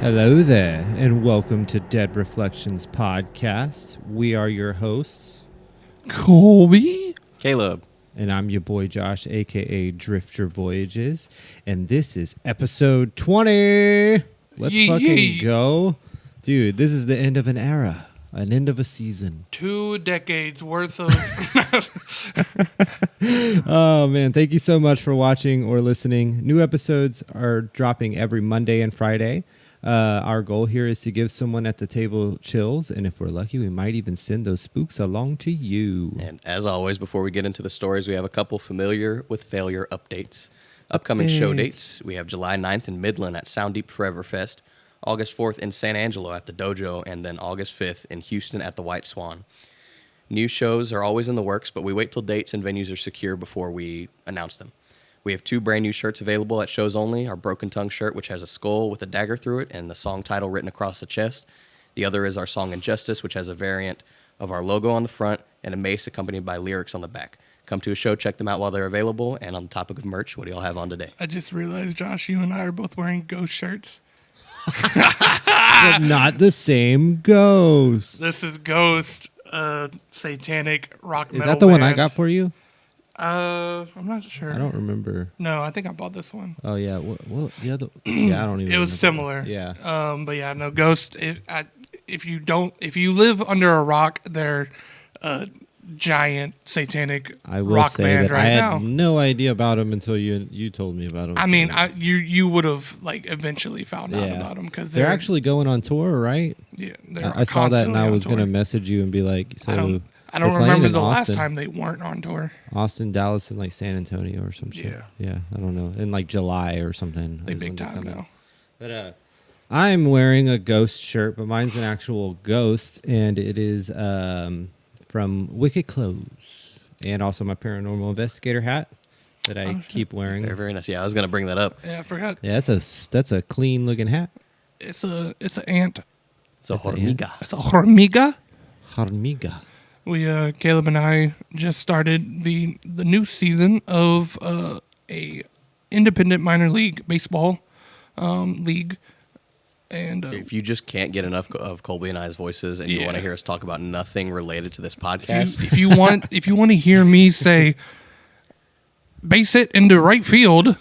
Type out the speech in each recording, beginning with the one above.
Hello there, and welcome to Dead Reflections Podcast. We are your hosts, Kolby, Caleb, and I'm your boy Josh, aka Drifter Voyages, and this is episode 20. Let's fucking go. Dude, this is the end of an era, an end of a season. 2 decades worth of... Oh, man, thank you so much for watching or listening. New episodes are dropping every Monday and Friday. Our goal here is to give someone at the table chills, and if we're lucky, we might even send those spooks along to you. and as always, before we get into the stories, we have a couple familiar with failure updates. Upcoming show dates, we have July 9th in Midland at Sound Deep Forever Fest, August 4th in San Angelo at the Dojo, and then August 5th in Houston at the White Swan. New shows are always in the works, but we wait till dates and venues are secure before we announce them. We have 2 brand new shirts available at shows only. Our Broken Tongue shirt, which has a skull with a dagger through it and the song title written across the chest. The other is our song Injustice, which has a variant of our logo on the front and a mace accompanied by lyrics on the back. Come to a show, check them out while they're available. And on the topic of merch, what do y'all have on today? I just realized, Josh, you and I are both wearing ghost shirts. But not the same ghost. This is Ghost, satanic rock metal Is that the one I band. got for you? I'm not sure. I don't remember. No, I think I bought this one. Oh, yeah. Well, yeah, I don't even It was remember. similar. Yeah. But yeah, no, Ghost, if you live under a rock, they're a giant satanic I will rock say band that right I had now. no idea about them until you told me about them. I mean, you would have like eventually found out about them because they're actually going on tour, right? Yeah, they're I saw that and I constantly was on going to tour. message you and be like, so I don't they're playing remember in the last Austin. time they weren't on tour. Austin, Dallas, and like San Antonio or some shit. Yeah, I don't know. In like July or something. They is big when they're time coming. now. But I'm wearing a ghost shirt, but mine's an actual ghost, and it is from Wicked Clothes, and also my paranormal investigator hat that I keep wearing. Very, very nice. Yeah, I was going to bring that up. Yeah, I forgot. Yeah, that's a clean looking hat. It's an ant. It's a That's an hormiga. It's a hormiga. Hormiga. We Caleb and I just started the new season of a independent minor league baseball league, and If you just can't get enough of Kolby and I's voices and you Yeah. want to hear us talk about nothing related to this podcast, if you want to hear me say base it into right field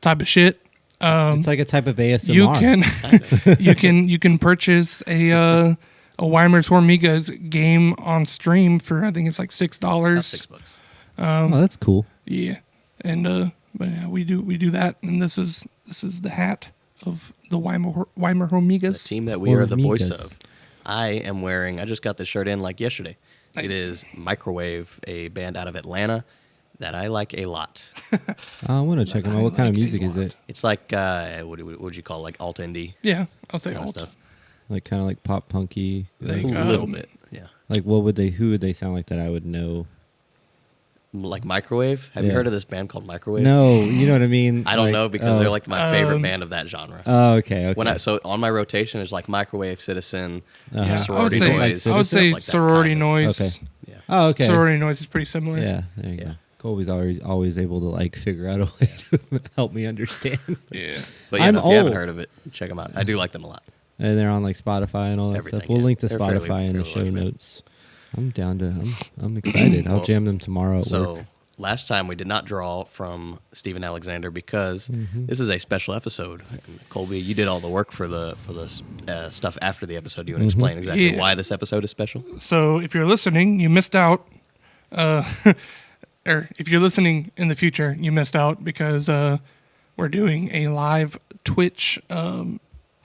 type of shit, It's like a type of ASMR. you can purchase a Weimer's Hormigas game on stream for I think it's like $6. $6. Oh, that's cool. Yeah, and but yeah, we do that, and this is the hat of the Weimer The Hormigas. team that we are the voice Hormigas. of. I am wearing, I just got this shirt in like yesterday. Nice. It is Microwave, a band out of Atlanta that I like a lot. I want to check them out. What kind of music is it? It's like, what would you call like alt indie Yeah, I'll say kind of alt. stuff? Like kind of like pop punky. Like, A little bit, yeah. Like who would they sound like that I would know? Like Microwave? Have you Yeah. heard of this band called Microwave? No, you know what I mean? I don't know because they're like my favorite Um, band of that genre. Oh, okay. So on my rotation is like Microwave, Citizen, Uh-huh. Sorority I would Noise. say, I would stuff say like that, sorority kind of. noise. Okay. Yeah. Oh, okay. Sorority noise is pretty similar. Yeah, there you Yeah. go. Colby's always able to like figure out a way to help me understand. Yeah. But yeah, I'm if you haven't old. heard of it, check them out. I do like them a lot. And they're on like Spotify and all that Everything, stuff. We'll yeah. link to They're Spotify fairly- in the fairly show large band. notes. I'm excited. I'll Well, jam them tomorrow at So work. last time we did not draw from Stephen Alexander because this is a special episode. And Kolby, you did all the work for the stuff after the episode. Do you want to explain exactly Yeah. why this episode is special? So if you're listening, you missed out. Or if you're listening in the future, you missed out because we're doing a live Twitch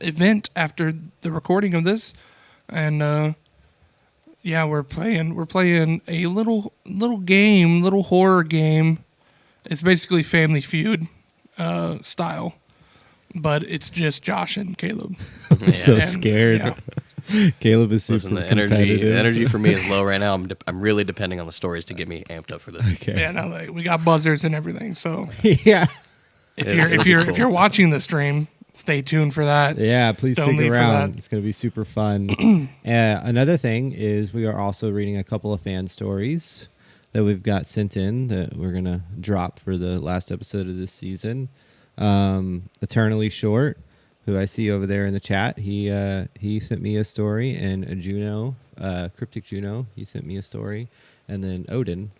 event after the recording of this, and yeah, we're playing a little horror game. It's basically Family Feud style, but it's just Josh and Caleb. I'm so And, scared. yeah. Caleb is super Listen, the competitive. energy for me is low right now. I'm really depending on the stories to get me amped up for this. Okay. Yeah, no, like, we got buzzers and everything. So yeah. if you're watching the stream, stay tuned for that. Yeah, please Don't stick leave for around. that. It's going to be super fun. Another thing is we are also reading a couple of fan stories that we've got sent in that we're going to drop for the last episode of this season. Eternally Short, who I see over there in the chat, he sent me a story, and Juno, Cryptic Juno, he sent me a story, and then Odin,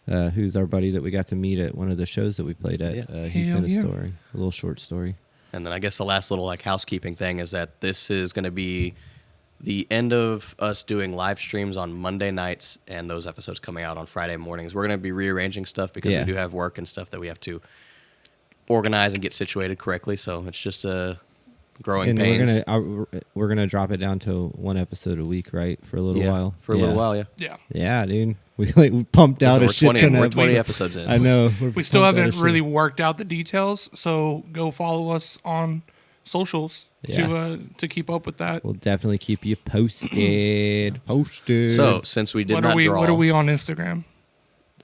who's our buddy that we got to meet at one of the shows that we played at. He sent a story, a little short story. And then I guess the last little like housekeeping thing is that this is going to be the end of us doing live streams on Monday nights and those episodes coming out on Friday mornings. We're going to be rearranging stuff because we do have work and stuff that we have to organize and get situated correctly. So it's just a growing pains. We're gonna drop it down to one episode a week, right? For a little while. For a little while, yeah. Yeah. Yeah, dude. We pumped out a shit ton We're of 20 episodes in. I know. We still haven't really worked out the details, so go follow us on socials to keep up with that. We'll definitely keep you posted. So since we did not draw, what are we on Instagram?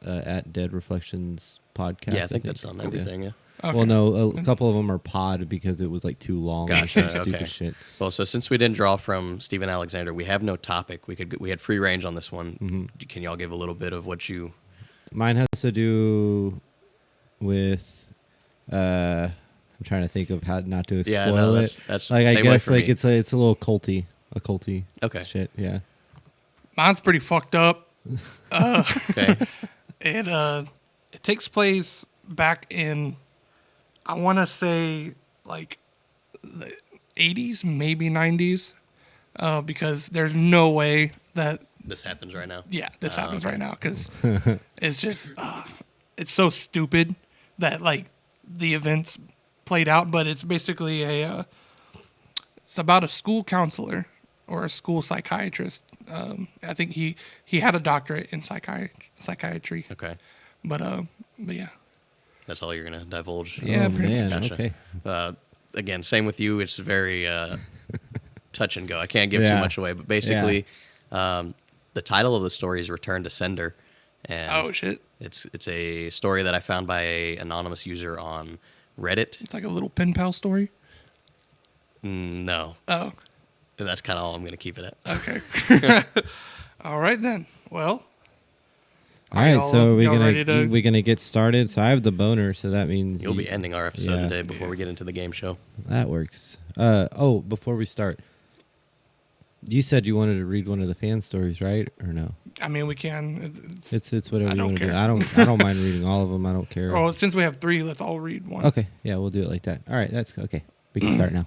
At Dead Reflections Podcast. Yeah, I think that's on everything. Yeah. Okay. Well, no, a couple of them are pod because it was like too long. Gotcha. Stupid Okay. shit. Well, so since we didn't draw from Stephen Alexander, we have no topic. We had free range on this one. Mm-hmm. Can y'all give a little bit of what you? Mine has to do with. I'm trying to think of how not to spoil no, it. that's like I same way guess for like me. it's a little culty, Okay. shit. Yeah. Mine's pretty fucked up. Okay. It takes place back in, I want to say, like the 80s, maybe 90s, because there's no way that This happens right now. this happens right now, because it's just it's so stupid that like the events played out. But it's basically it's about a school counselor or a school psychiatrist. I think he had a doctorate in psychiatry. Okay. But yeah. That's all you're gonna divulge. Yeah, Oh, pretty man. Gotcha. Okay. Again, same with you. It's very touch and go. I can't give too Yeah. much away, but basically, the title of the story is "Return to Sender," and Oh shit! it's a story that I found by a anonymous user on Reddit. It's like a little pen pal story. No, Oh, and that's kind of all I'm gonna keep it at. okay. All right then. Well. All right, so y'all ready to- we're gonna get started. So I have the boner, so that means You'll be ending our episode Yeah. today before we get into the game show. that works. Before we start, you said you wanted to read one of the fan stories, right? Or no? I mean, we can. It's whatever I you don't want to do. care. I don't mind reading all of them. I don't care. Oh, since we have 3, let's all read one. Okay, yeah, we'll do it like that. All right, that's okay. We can start now.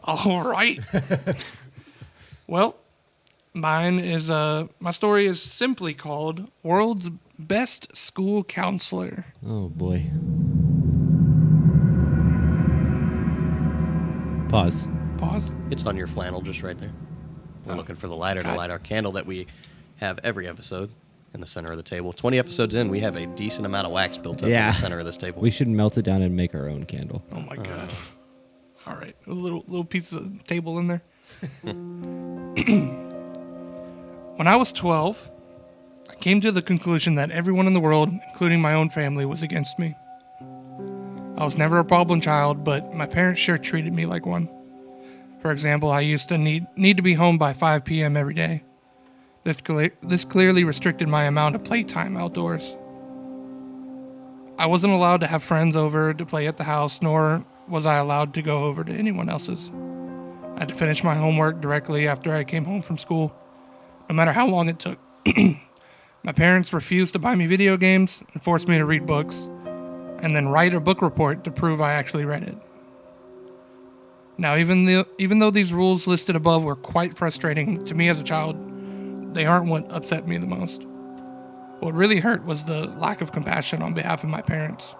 All right. Well, mine is my story is simply called "World's Best School Counselor." Oh boy. Pause. Pause. It's on your flannel just right there. We're looking for the lighter to God. light our candle that we have every episode in the center of the table. 20 episodes in, we have a decent amount of wax built up in Yeah. the center of this table. We should melt it down and make our own candle. Oh my god. All right, a little piece of table in there. When I was 12, I came to the conclusion that everyone in the world, including my own family, was against me. I was never a problem child, but my parents sure treated me like one. For example, I used to need to be home by 5 p.m. every day. This clearly restricted my amount of playtime outdoors. I wasn't allowed to have friends over to play at the house, nor was I allowed to go over to anyone else's. I had to finish my homework directly after I came home from school, no matter how long it took. My parents refused to buy me video games and forced me to read books, and then write a book report to prove I actually read it. Now, even though these rules listed above were quite frustrating to me as a child, they aren't what upset me the most. What really hurt was the lack of compassion on behalf of my parents.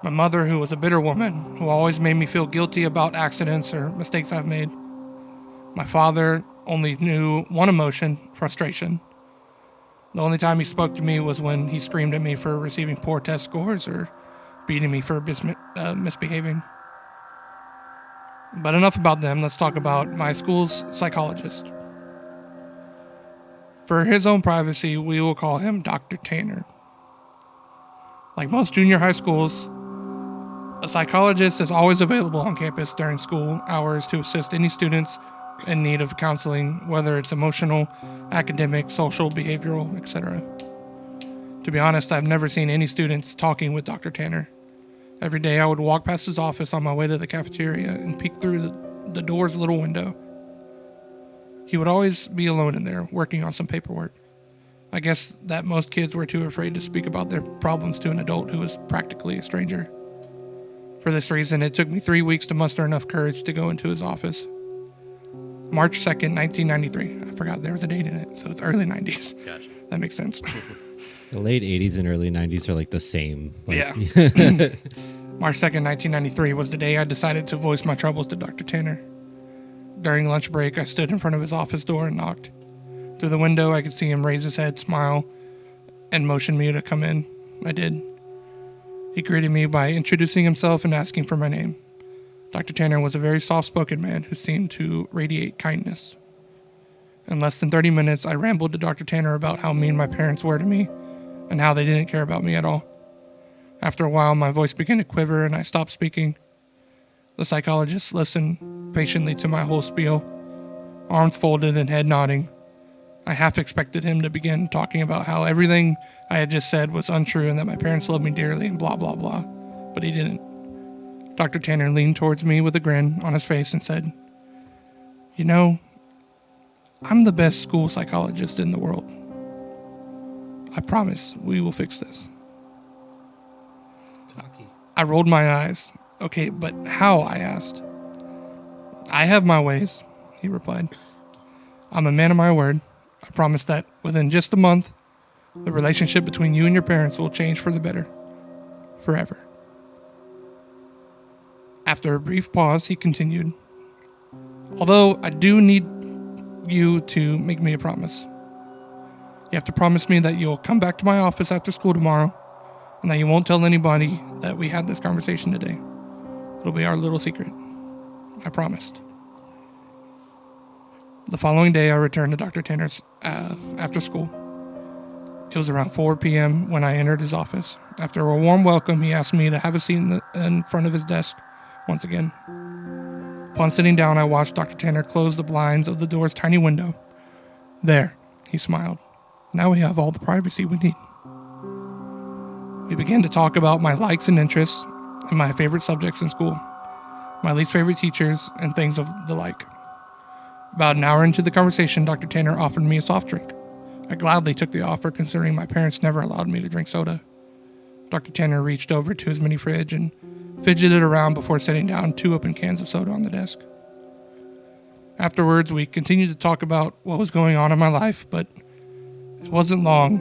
My mother, who was a bitter woman, who always made me feel guilty about accidents or mistakes I've made. My father only knew one emotion, frustration. The only time he spoke to me was when he screamed at me for receiving poor test scores or beating me for misbehaving. But enough about them. Let's talk about my school's psychologist. For his own privacy, we will call him Dr. Tanner. Like most junior high schools, a psychologist is always available on campus during school hours to assist any students in need of counseling, whether it's emotional, academic, social, behavioral, etc. To be honest, I've never seen any students talking with Dr. Tanner. Every day I would walk past his office on my way to the cafeteria and peek through the door's little window. He would always be alone in there, working on some paperwork. I guess that most kids were too afraid to speak about their problems to an adult who was practically a stranger. For this reason, it took me 3 weeks to muster enough courage to go into his office. March 2nd, 1993. I forgot there was a date in it, so it's early 90s. Gotcha. That makes sense. The late 80s and early 90s are like the same. Yeah. March 2nd, 1993 was the day I decided to voice my troubles to Dr. Tanner. During lunch break, I stood in front of his office door and knocked. Through the window, I could see him raise his head, smile, and motion me to come in. I did. He greeted me by introducing himself and asking for my name. Dr. Tanner was a very soft-spoken man who seemed to radiate kindness. In less than 30 minutes, I rambled to Dr. Tanner about how mean my parents were to me and how they didn't care about me at all. After a while, my voice began to quiver and I stopped speaking. The psychologist listened patiently to my whole spiel, arms folded and head nodding. I half expected him to begin talking about how everything I had just said was untrue and that my parents loved me dearly and blah, blah, blah, but he didn't. Dr. Tanner leaned towards me with a grin on his face and said, "You know, I'm the best school psychologist in the world. I promise we will fix this." Cocky. I rolled my eyes. "Okay, but how?" I asked. "I have my ways," he replied. "I'm a man of my word. I promise that within just a month, the relationship between you and your parents will change for the better. Forever." After a brief pause, he continued, "Although I do need you to make me a promise. You have to promise me that you'll come back to my office after school tomorrow and that you won't tell anybody that we had this conversation today. It'll be our little secret. I promised." The following day, I returned to Dr. Tanner's after school. It was around 4 p.m. when I entered his office. After a warm welcome, he asked me to have a seat in front of his desk once again. Upon sitting down, I watched Dr. Tanner close the blinds of the door's tiny window. "There," he smiled. "Now we have all the privacy we need." We began to talk about my likes and interests and my favorite subjects in school, my least favorite teachers, and things of the like. About an hour into the conversation, Dr. Tanner offered me a soft drink. I gladly took the offer, considering my parents never allowed me to drink soda. Dr. Tanner reached over to his mini fridge and fidgeted around before setting down 2 open cans of soda on the desk. Afterwards, we continued to talk about what was going on in my life, but it wasn't long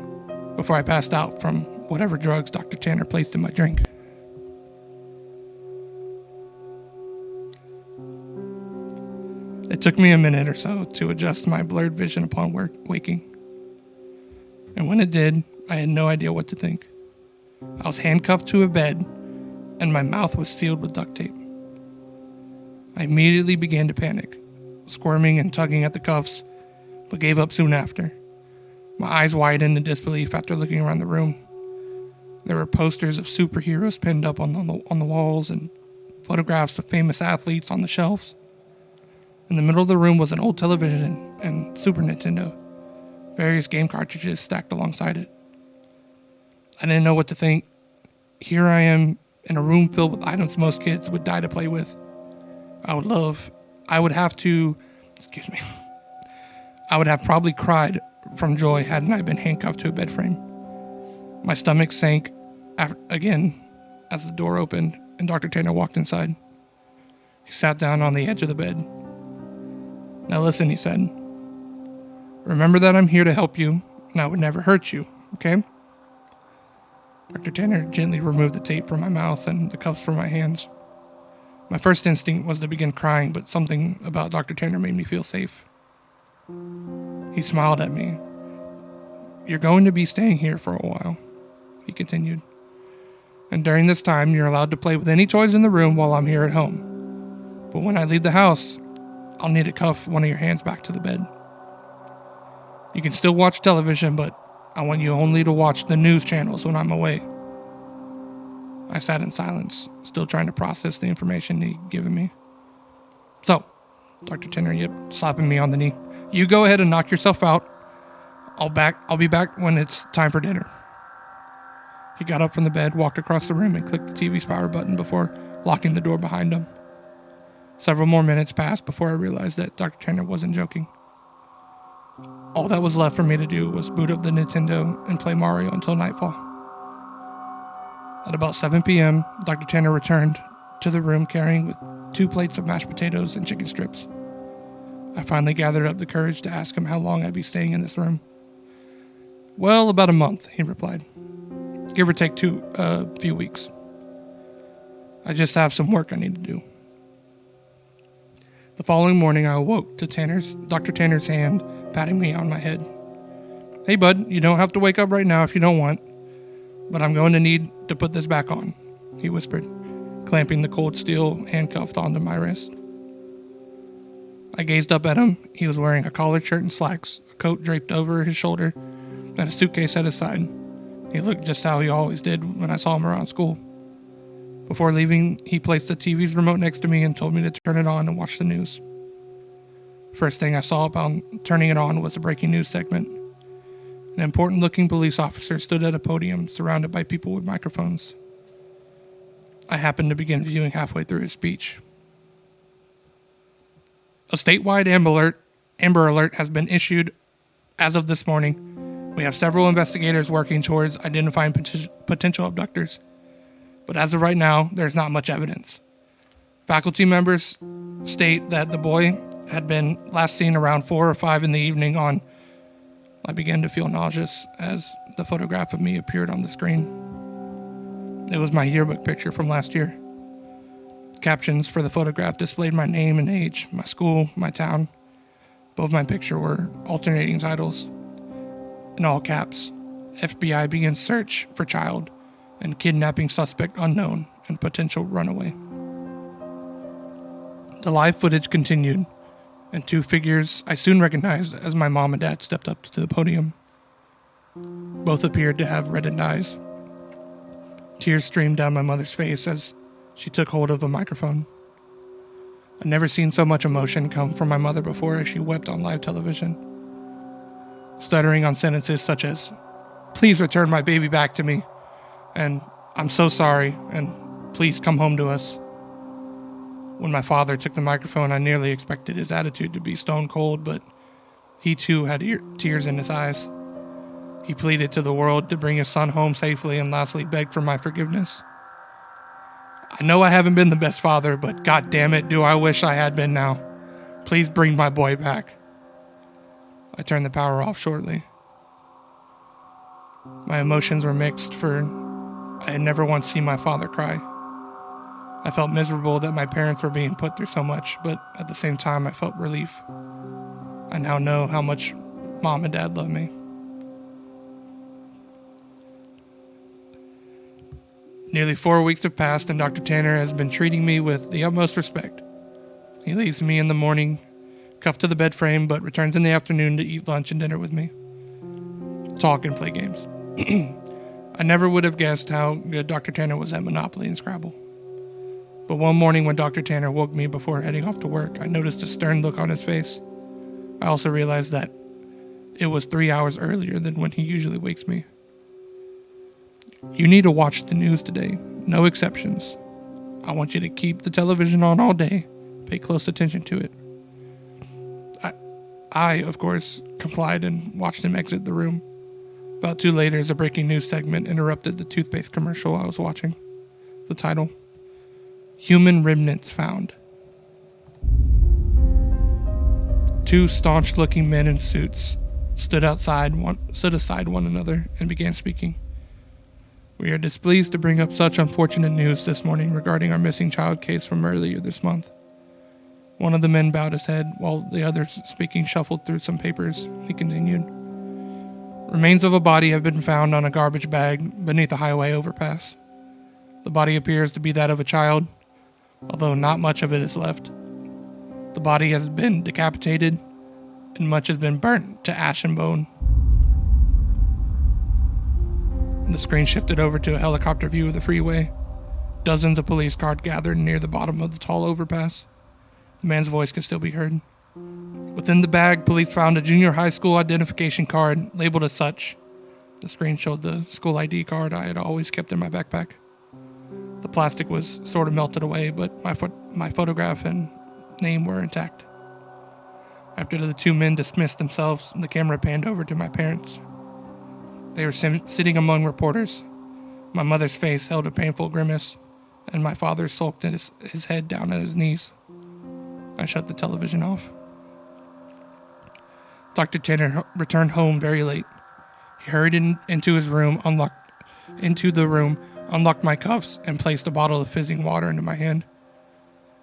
before I passed out from whatever drugs Dr. Tanner placed in my drink. It took me a minute or so to adjust my blurred vision upon waking. And when it did, I had no idea what to think. I was handcuffed to a bed, and my mouth was sealed with duct tape. I immediately began to panic, squirming and tugging at the cuffs, but gave up soon after. My eyes widened in disbelief after looking around the room. There were posters of superheroes pinned up on the walls and photographs of famous athletes on the shelves. In the middle of the room was an old television and Super Nintendo, various game cartridges stacked alongside it. I didn't know what to think. Here I am in a room filled with items most kids would die to play with. I would have probably cried from joy hadn't I been handcuffed to a bed frame. My stomach sank again as the door opened and Dr. Tanner walked inside. He sat down on the edge of the bed. "Now listen," he said. "Remember that I'm here to help you, and I would never hurt you, okay?" Dr. Tanner gently removed the tape from my mouth and the cuffs from my hands. My first instinct was to begin crying, but something about Dr. Tanner made me feel safe. He smiled at me. "You're going to be staying here for a while," he continued. "And during this time, you're allowed to play with any toys in the room while I'm here at home. But when I leave the house, I'll need to cuff one of your hands back to the bed. You can still watch television, but I want you only to watch the news channels when I'm away." I sat in silence, still trying to process the information he'd given me. "So," Dr. Tanner yipped, slapping me on the knee, "you go ahead and knock yourself out. I'll be back when it's time for dinner." He got up from the bed, walked across the room, and clicked the TV's power button before locking the door behind him. Several more minutes passed before I realized that Dr. Tanner wasn't joking. All that was left for me to do was boot up the Nintendo and play Mario until nightfall. At about 7 p.m., Dr. Tanner returned to the room carrying with 2 plates of mashed potatoes and chicken strips. I finally gathered up the courage to ask him how long I'd be staying in this room. Well, about a month, he replied. Give or take a few weeks. I just have some work I need to do. The following morning, I awoke to Dr. Tanner's hand patting me on my head. Hey, bud, you don't have to wake up right now if you don't want, but I'm going to need to put this back on, he whispered, clamping the cold steel handcuff onto my wrist. I gazed up at him. He was wearing a collared shirt and slacks, a coat draped over his shoulder, and a suitcase at his side. He looked just how he always did when I saw him around school. Before leaving, he placed the TV's remote next to me and told me to turn it on and watch the news. First thing I saw upon turning it on was a breaking news segment. An important-looking police officer stood at a podium surrounded by people with microphones. I happened to begin viewing halfway through his speech. A statewide Amber Alert has been issued as of this morning. We have several investigators working towards identifying potential abductors. But as of right now, there's not much evidence. Faculty members state that the boy had been last seen around 4 or 5 in the evening on... I began to feel nauseous as the photograph of me appeared on the screen. It was my yearbook picture from last year. Captions for the photograph displayed my name and age, my school, my town. Above my picture were alternating titles. In all caps, FBI begins search for child and kidnapping suspect unknown and potential runaway. The live footage continued, and 2 figures I soon recognized as my mom and dad stepped up to the podium. Both appeared to have reddened eyes. Tears streamed down my mother's face as she took hold of a microphone. I'd never seen so much emotion come from my mother before as she wept on live television, stuttering on sentences such as, "Please return my baby back to me," and "I'm so sorry," and "Please come home to us." When my father took the microphone, I nearly expected his attitude to be stone cold, but he too had tears in his eyes. He pleaded to the world to bring his son home safely and lastly begged for my forgiveness. I know I haven't been the best father, but god damn it, do I wish I had been now. Please bring my boy back. I turned the power off shortly. My emotions were mixed, for I had never once seen my father cry. I felt miserable that my parents were being put through so much, but at the same time I felt relief. I now know how much Mom and Dad love me. Nearly 4 weeks have passed and Dr. Tanner has been treating me with the utmost respect. He leaves me in the morning, cuffed to the bed frame, but returns in the afternoon to eat lunch and dinner with me. Talk and play games. I never would have guessed how good Dr. Tanner was at Monopoly and Scrabble. But one morning when Dr. Tanner woke me before heading off to work, I noticed a stern look on his face. I also realized that it was 3 hours earlier than when he usually wakes me. You need to watch the news today. No exceptions. I want you to keep the television on all day. Pay close attention to it. I, of course, complied and watched him exit the room. About 2 later, a breaking news segment interrupted the toothpaste commercial I was watching. The title, "Human Remnants Found." 2 staunch-looking men in suits stood aside one another and began speaking. "We are displeased to bring up such unfortunate news this morning regarding our missing child case from earlier this month." One of the men bowed his head while the other speaking shuffled through some papers. He continued, "Remains of a body have been found on a garbage bag beneath a highway overpass. The body appears to be that of a child, although not much of it is left. The body has been decapitated and much has been burnt to ash and bone." The screen shifted over to a helicopter view of the freeway. Dozens of police cars gathered near the bottom of the tall overpass. The man's voice could still be heard. "Within the bag, police found a junior high school identification card labeled as such. The screen showed the school ID card I had always kept in my backpack. The plastic was sort of melted away, but my photograph and name were intact. After the two men dismissed themselves, the camera panned over to my parents. They were sitting among reporters. My mother's face held a painful grimace, and my father sulked his head down at his knees. I shut the television off. Dr. Tanner returned home very late. He hurried into his room, unlocked my cuffs, and placed a bottle of fizzing water into my hand.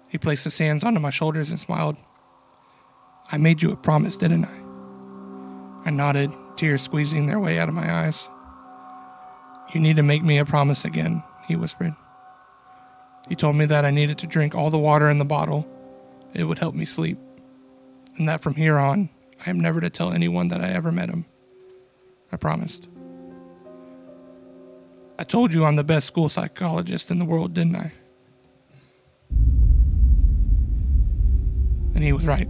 He placed his hands onto my shoulders and smiled. "I made you a promise, didn't I?" I nodded, tears squeezing their way out of my eyes. "You need to make me a promise again," he whispered. He told me that I needed to drink all the water in the bottle. It would help me sleep. And that from here on, I am never to tell anyone that I ever met him. I promised. I told you I'm the best school psychologist in the world, didn't I? And he was right.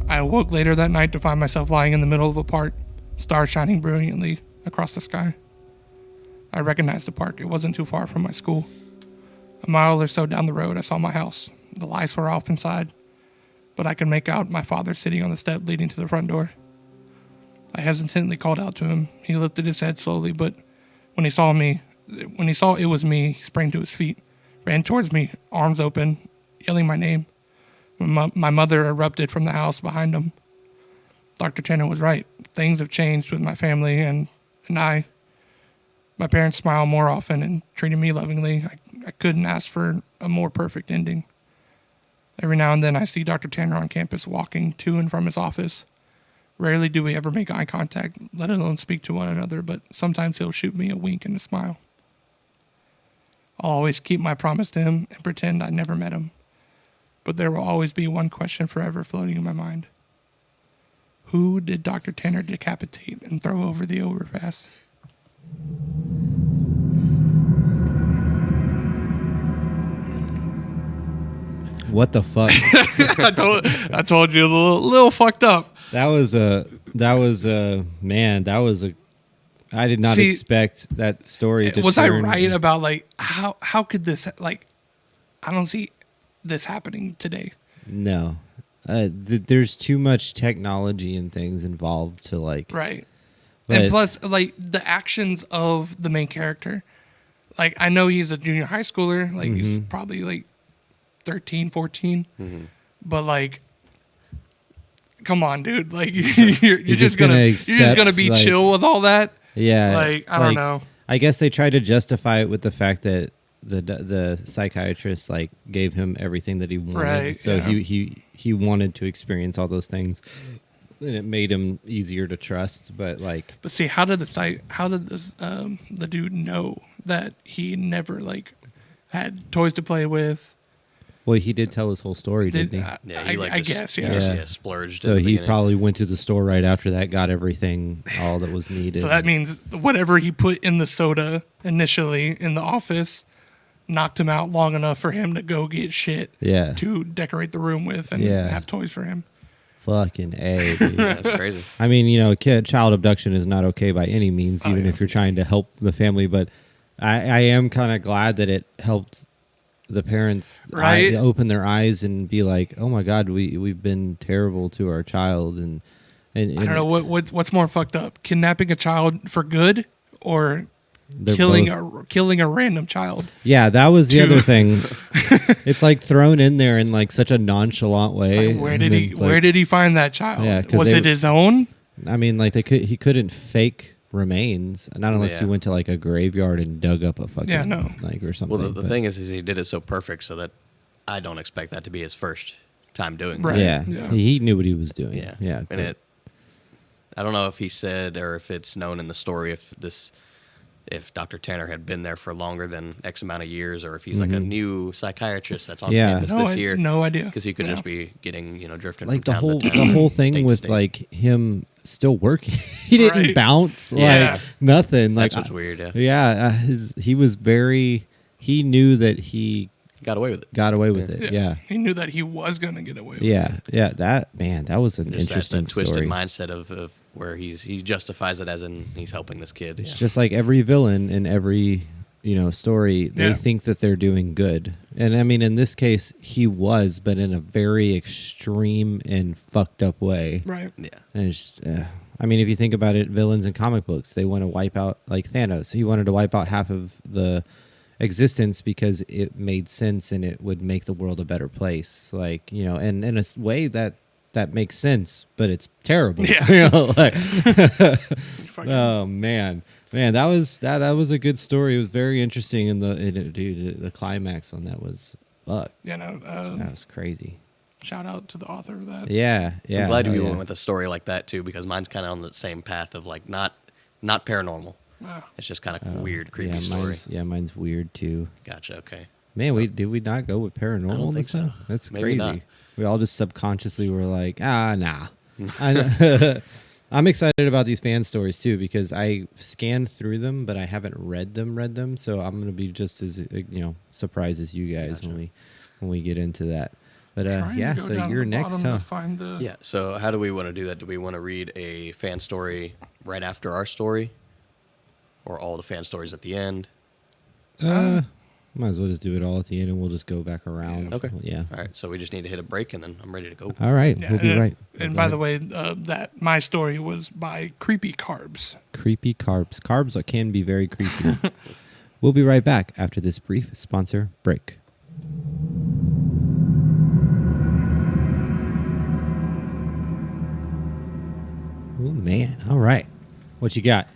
I awoke later that night to find myself lying in the middle of a park, stars shining brilliantly across the sky. I recognized the park. It wasn't too far from my school. A mile or so down the road, I saw my house. The lights were off inside, but I could make out my father sitting on the step leading to the front door. I hesitantly called out to him. He lifted his head slowly, but when he saw it was me, he sprang to his feet, ran towards me, arms open, yelling my name. My mother erupted from the house behind him. Dr. Tanner was right. Things have changed with my family and I. My parents smile more often and treated me lovingly. I couldn't ask for a more perfect ending. Every now and then I see Dr. Tanner on campus walking to and from his office. Rarely do we ever make eye contact, let alone speak to one another, but sometimes he'll shoot me a wink and a smile. I'll always keep my promise to him and pretend I never met him. But there will always be one question forever floating in my mind. Who did Dr. Tanner decapitate and throw over the overpass? What the fuck? I told you, a little fucked up. That was a I did not expect that story to was turn. I right about like how could this like I don't see this happening today. No. There's too much technology and things involved to like Right. But, and plus like the actions of the main character. Like I know he's a junior high schooler, like he's probably like 13, 14. But like come on, dude. Like you're just gonna be like, chill with all that. Yeah. Like I don't know. I guess they tried to justify it with the fact that the psychiatrist like gave him everything that he wanted. Right, so yeah. he wanted to experience all those things. And it made him easier to trust, but see, how did the dude know that he never like had toys to play with? Well, he did tell his whole story, didn't he? Yeah, he I guess, yeah. Just splurged. So he beginning. probably went to the store right after that, got everything, all that was needed. So that means whatever he put in the soda initially in the office knocked him out long enough for him to go get shit to decorate the room with and have toys for him. Fucking A, dude. That's crazy. I mean, child abduction is not okay by any means, even if you're trying to help the family. But I am kind of glad that it helped the parents open their eyes and be like, "Oh my God, we've been terrible to our child." And I don't know what's more fucked up: kidnapping a child for good or killing a random child. Yeah, that was the other thing. It's like thrown in there in like such a nonchalant way. Like, where did he find that child? Yeah, was it his own? I mean, like he couldn't fake remains, not unless he went to like a graveyard and dug up a fucking like or something. Well, the thing is he did it so perfect so that I don't expect that to be his first time doing right. that. Yeah, he knew what he was doing. Yeah. And I don't know if he said or if it's known in the story if Dr. Tanner had been there for longer than X amount of years, or if he's like a new psychiatrist that's on campus this year. No idea. Because he could just be getting, drifting like from town to town. The whole thing with like him still working. He didn't bounce like nothing. Like that's what's weird. Yeah. He was he knew that he got away with it. got away with it. Yeah. He knew that he was going to get away with it. Yeah. That was an Just interesting that twisted story. mindset of where he justifies it as in he's helping this kid. It's just like every villain in every story, they think that they're doing good. And I mean, in this case, he was, but in a very extreme and fucked up way. Right. Yeah. And it's just, I mean, if you think about it, villains in comic books, they want to wipe out, like Thanos. He wanted to wipe out half of the existence because it made sense and it would make the world a better place. Like, and in a way that makes sense, but it's terrible. Yeah. Oh man, that was a good story. It was very interesting, and the climax on that was fuck. You know, That was crazy. shout out to the author of that. Yeah. I'm glad hell you yeah. went with a story like that too, because mine's kind of on the same path of like not paranormal. Wow. It's just kind of weird, creepy story. Mine's weird too. Gotcha. Okay. Man, did we not go with paranormal I don't think this time? so. That's Maybe crazy. not. We all just subconsciously were like, nah. I'm excited about these fan stories too because I scanned through them, but I haven't read them. So I'm gonna be just as surprised as you guys Gotcha. when we get into that. But Trying to yeah, go so down to you're the next, bottom huh? to find the- Yeah. So how do we want to do that? Do we want to read a fan story right after our story, or all the fan stories at the end? Might as well just do it all at the end, and we'll just go back around. Okay. Yeah. All right. So we just need to hit a break, and then I'm ready to go. All right. Yeah, We'll be and, right. And Go by ahead. the way, that my story was by Creepy Carbs. Creepy carbs. Carbs can be very creepy. We'll be right back after this brief sponsor break. Oh man! All right, what you got?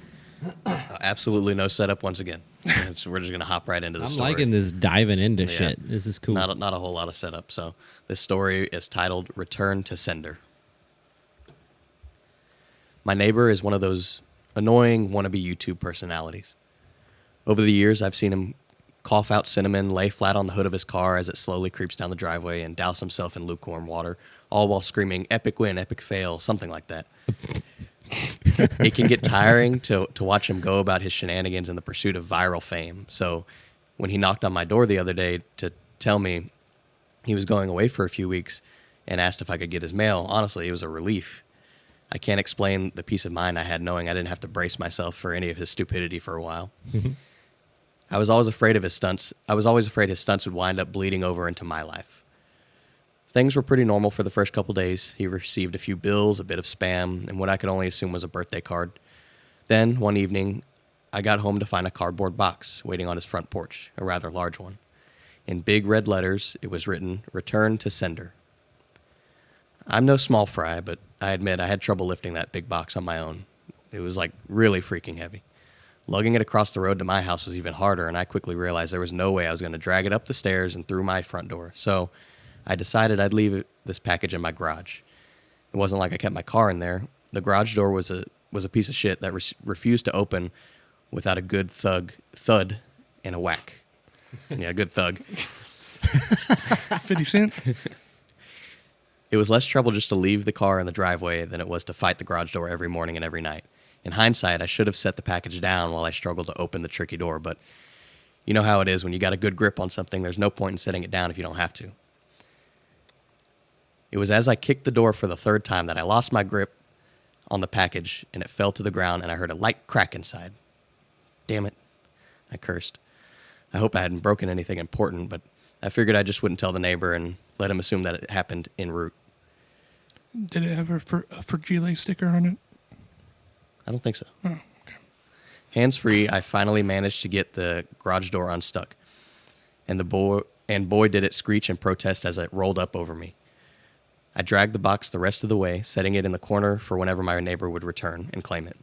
Absolutely no setup once again. So we're just gonna hop right into the I'm story. liking this diving into Yeah. shit. This is cool. Not a whole lot of setup. So this story is titled "Return to Sender." My neighbor is one of those annoying wannabe YouTube personalities. Over the years, I've seen him cough out cinnamon, lay flat on the hood of his car as it slowly creeps down the driveway, and douse himself in lukewarm water, all while screaming, "Epic win, epic fail," something like that. It can get tiring to watch him go about his shenanigans in the pursuit of viral fame. So when he knocked on my door the other day to tell me he was going away for a few weeks and asked if I could get his mail, honestly, it was a relief. I can't explain the peace of mind I had knowing I didn't have to brace myself for any of his stupidity for a while. I was always afraid of his stunts. I was always afraid his stunts would wind up bleeding over into my life. Things were pretty normal for the first couple days. He received a few bills, a bit of spam, and what I could only assume was a birthday card. Then, one evening, I got home to find a cardboard box waiting on his front porch, a rather large one. In big red letters, it was written, "Return to Sender." I'm no small fry, but I admit I had trouble lifting that big box on my own. It was like really freaking heavy. Lugging it across the road to my house was even harder, and I quickly realized there was no way I was going to drag it up the stairs and through my front door. So I decided I'd leave this package in my garage. It wasn't like I kept my car in there. The garage door was a piece of shit that refused to open without a good thud and a whack. Yeah, good thug. 50 Cent? It was less trouble just to leave the car in the driveway than it was to fight the garage door every morning and every night. In hindsight, I should have set the package down while I struggled to open the tricky door, but you know how it is when you got a good grip on something, there's no point in setting it down if you don't have to. It was as I kicked the door for the third time that I lost my grip on the package and it fell to the ground and I heard a light crack inside. Damn it, I cursed. I hope I hadn't broken anything important, but I figured I just wouldn't tell the neighbor and let him assume that it happened en route. Did it have a Fragile sticker on it? I don't think so. Oh, okay. Hands-free, I finally managed to get the garage door unstuck. And boy did it screech and protest as it rolled up over me. I dragged the box the rest of the way, setting it in the corner for whenever my neighbor would return and claim it.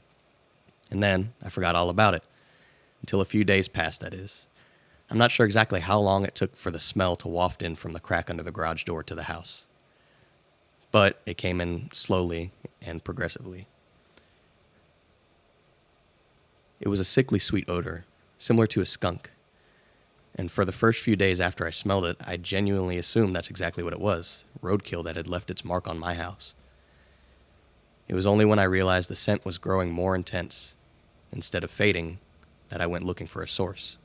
And then I forgot all about it. Until a few days passed, that is. I'm not sure exactly how long it took for the smell to waft in from the crack under the garage door to the house. But it came in slowly and progressively. It was a sickly sweet odor, similar to a skunk. And for the first few days after I smelled it, I genuinely assumed that's exactly what it was, roadkill that had left its mark on my house. It was only when I realized the scent was growing more intense, instead of fading, that I went looking for a source.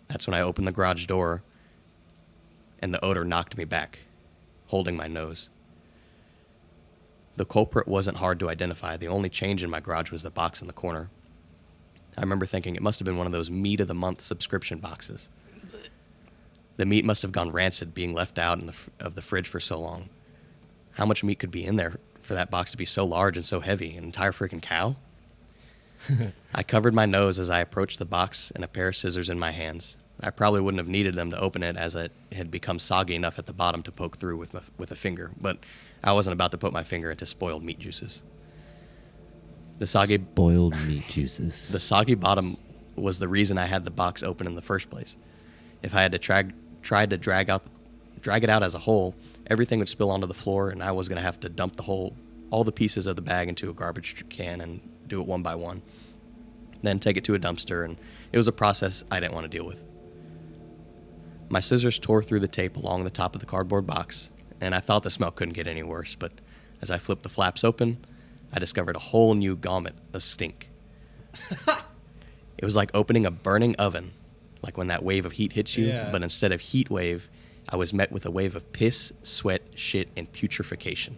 That's when I opened the garage door and the odor knocked me back, holding my nose. The culprit wasn't hard to identify. The only change in my garage was the box in the corner. I remember thinking it must have been one of those meat of the month subscription boxes. The meat must have gone rancid, being left out of the fridge for so long. How much meat could be in there for that box to be so large and so heavy? An entire freaking cow? I covered my nose as I approached the box and a pair of scissors in my hands. I probably wouldn't have needed them to open it, as it had become soggy enough at the bottom to poke through with a finger, but I wasn't about to put my finger into spoiled meat juices. The soggy bottom was the reason I had the box open in the first place. If I had to tried to drag it out as a whole, everything would spill onto the floor, and I was going to have to dump all the pieces of the bag into a garbage can and do it one by one. Then take it to a dumpster, and it was a process I didn't want to deal with. My scissors tore through the tape along the top of the cardboard box, and I thought the smell couldn't get any worse, but as I flipped the flaps open, I discovered a whole new gamut of stink. It was like opening a burning oven, like when that wave of heat hits you, but instead of heat wave, I was met with a wave of piss, sweat, shit, and putrefaction.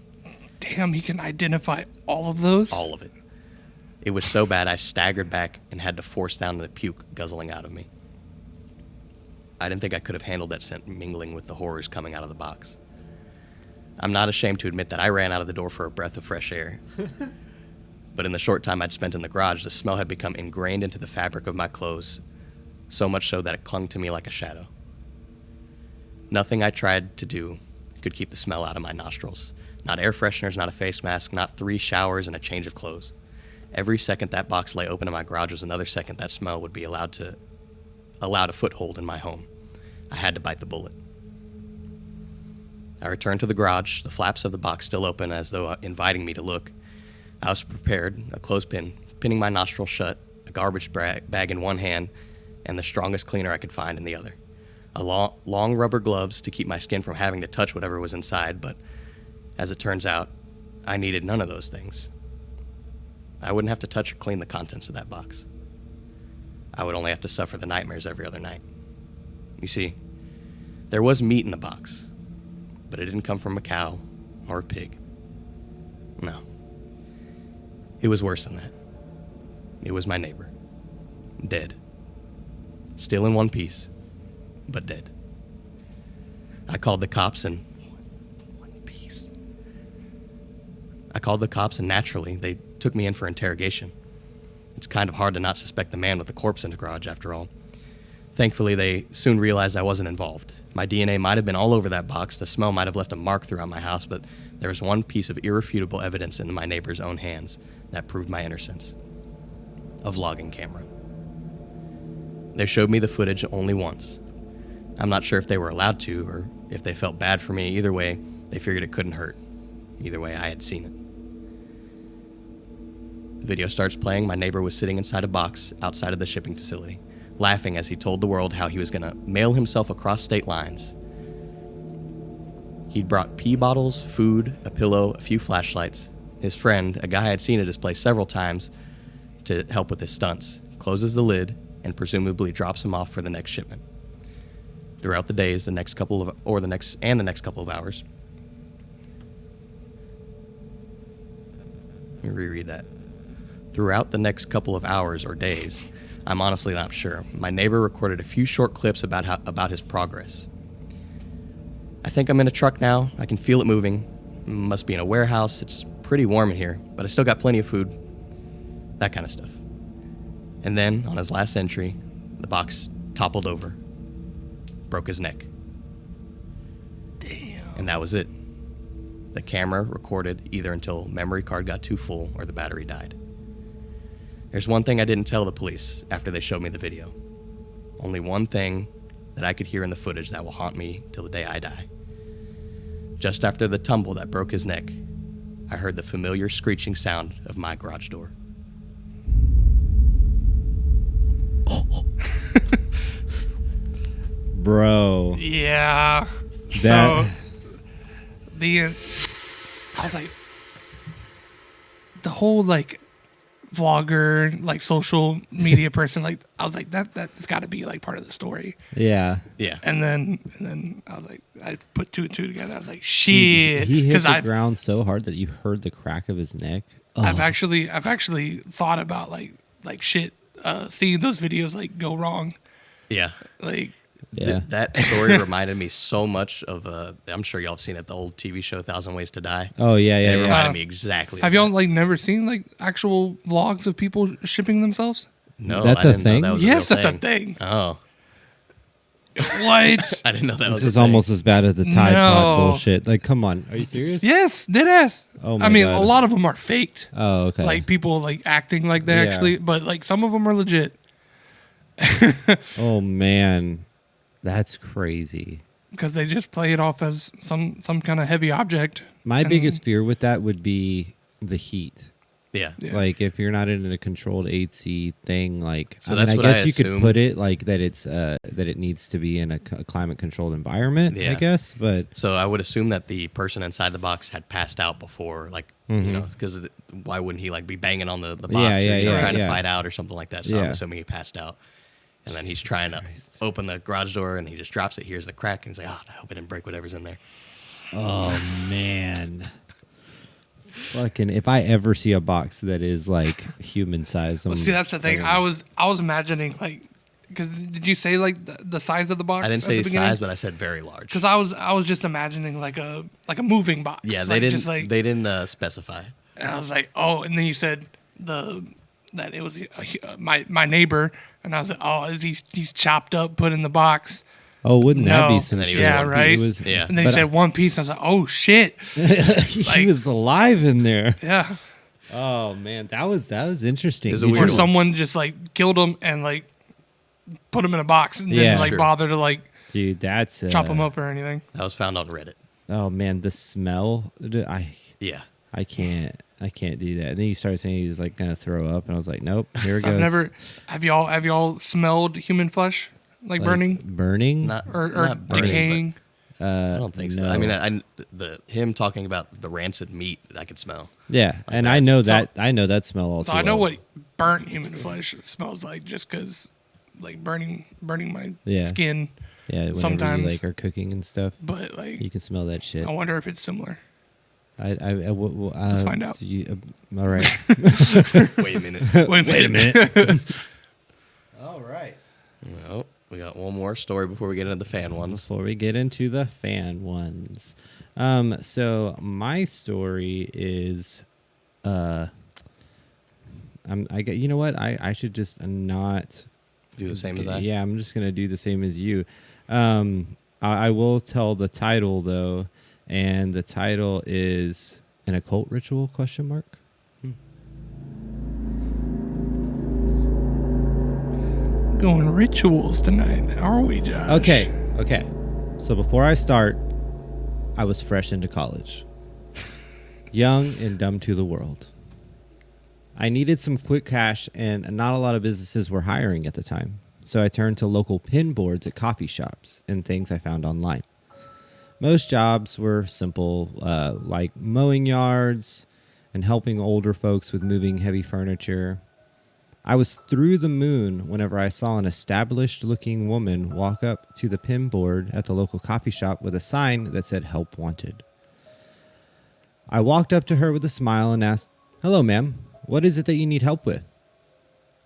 Damn, he can identify all of those? All of it. It was so bad I staggered back and had to force down the puke guzzling out of me. I didn't think I could have handled that scent mingling with the horrors coming out of the box. I'm not ashamed to admit that I ran out of the door for a breath of fresh air. But in the short time I'd spent in the garage, the smell had become ingrained into the fabric of my clothes, so much so that it clung to me like a shadow. Nothing I tried to do could keep the smell out of my nostrils. Not air fresheners, not a face mask, not 3 showers and a change of clothes. Every second that box lay open in my garage was another second that smell would be allowed a foothold in my home. I had to bite the bullet. I returned to the garage, the flaps of the box still open as though inviting me to look. I was prepared, a clothespin, pinning my nostrils shut, a garbage bag in one hand, and the strongest cleaner I could find in the other. Long rubber gloves to keep my skin from having to touch whatever was inside, but as it turns out, I needed none of those things. I wouldn't have to touch or clean the contents of that box. I would only have to suffer the nightmares every other night. You see, there was meat in the box, but it didn't come from a cow or a pig. No. It was worse than that. It was my neighbor. Dead. Still in one piece, but dead. I called the cops and naturally, they took me in for interrogation. It's kind of hard to not suspect the man with the corpse in the garage, after all. Thankfully, they soon realized I wasn't involved. My DNA might have been all over that box, the smell might have left a mark throughout my house, but there was one piece of irrefutable evidence in my neighbor's own hands that proved my innocence. A vlogging camera. They showed me the footage only once. I'm not sure if they were allowed to, or if they felt bad for me. Either way, they figured it couldn't hurt. Either way, I had seen it. The video starts playing. My neighbor was sitting inside a box outside of the shipping facility, laughing as he told the world how he was going to mail himself across state lines. He'd brought pee bottles, food, a pillow, a few flashlights. His friend, a guy I'd seen at his place several times to help with his stunts, closes the lid and presumably drops him off for the next shipment. Throughout the days, the next couple of hours. Let me reread that. Throughout the next couple of hours or days, I'm honestly not sure, my neighbor recorded a few short clips about his progress. I think I'm in a truck now. I can feel it moving. Must be in a warehouse. It's pretty warm in here, but I still got plenty of food. That kind of stuff. And then, on his last entry, the box toppled over. Broke his neck. Damn. And that was it. The camera recorded either until memory card got too full or the battery died. There's one thing I didn't tell the police after they showed me the video. Only one thing that I could hear in the footage that will haunt me till the day I die. Just after the tumble that broke his neck, I heard the familiar screeching sound of my garage door. Bro. Yeah. That... So, I was like, the whole, like, vlogger, like social media person. Like I was like, that's got to be like part of the story. Yeah. Yeah. And then I was like, I put two and two together. I was like, He shit, hit the I've ground so hard that you heard the crack of his neck. I've actually thought about like shit, seeing those videos like go wrong. Yeah. Like Yeah. That story reminded me so much of I'm sure y'all have seen it, the old TV show 1,000 Ways to Die. Oh yeah, yeah, It yeah. reminded me exactly. have of y'all that. like never seen like actual vlogs of people shipping themselves? No, That's I a didn't know thing? that was Yes, a real that's a thing. Oh, What? I didn't know that was. This a is thing. almost as bad as the Tide Pod No. bullshit. Like, come on, are you serious? Yes, dead ass. Oh my I mean, God. a lot of them are faked. Oh, okay. Like people like acting like they Yeah. actually, but like some of them are legit Oh man, that's crazy. because they just play it off as some kind of heavy object. My And- biggest fear with that would be the heat. Yeah. Yeah. Like if you're not in a controlled AC thing, like So I that's mean, I what I guess you could assume. put it like that. It's that it needs to be in a climate controlled environment. I Yeah. guess, but So I would assume that the person inside the box had passed out before, like you know, because why wouldn't he like be banging on the box Mm-hmm. Yeah, or yeah, you know, yeah, trying yeah. to fight out or something like that? So I'm Yeah. assuming he passed out, and then he's Jesus trying Christ. to open the garage door and he just drops it. Hears the crack and he's like, "Oh, I hope I didn't break whatever's in there." oh man, fucking! If I ever see a box that is like human size, Well, see, that's the thing. I was imagining like, because did you say like the size of the box? I didn't at say the beginning? size, but I said very large. Because I was just imagining like a moving box. Yeah, like, they didn't. Just like, They didn't specify. and I was like, oh, and then you said that it was my neighbor, and I was like, oh, he's chopped up, put in the box. Oh, wouldn't that No. be some And then he shit? was Yeah, one right. piece. It was- Yeah. And then But he said one piece. I was like, oh shit, he Like- was alive in there. yeah. Oh man, that was interesting. It's a You weird Or just- one. someone just like killed him and like put him in a box and Yeah. didn't like Sure. bother to like dude, that's chop him up or anything. That was found on Reddit. Oh man, the smell. Dude, Yeah. I can't do that. And then you started saying he was like gonna throw up, and I was like, nope. Here it So goes. I've never. Have y'all smelled human flesh like burning burning. Not or not burning, but- decaying? I don't think so. no. I mean, him talking about the rancid meat, I could smell. Yeah, and that. I know So- that. I know that smell also. So I know well. what burnt human flesh smells like, just because like burning my Yeah. skin. Yeah, whenever sometimes. you like are cooking and stuff, But like, you can smell that shit. I wonder if it's similar. Let's find out. All right. Wait a minute. Wait a minute. All right. Well, we got one more story before we get into the fan ones. Before we get into the fan ones, so my story is, you know what? I should just not Do the same as I. Yeah, I'm just gonna do the same as you. I will tell the title though, and the title is an occult ritual ? Going rituals tonight, are we, Josh? Okay. So before I start, I was fresh into college, young and dumb to the world. I needed some quick cash, and not a lot of businesses were hiring at the time. So I turned to local pin boards at coffee shops and things I found online. Most jobs were simple, like mowing yards and helping older folks with moving heavy furniture. I was through the moon whenever I saw an established-looking woman walk up to the pin board at the local coffee shop with a sign that said "Help Wanted." I walked up to her with a smile and asked, "Hello, ma'am. What is it that you need help with?"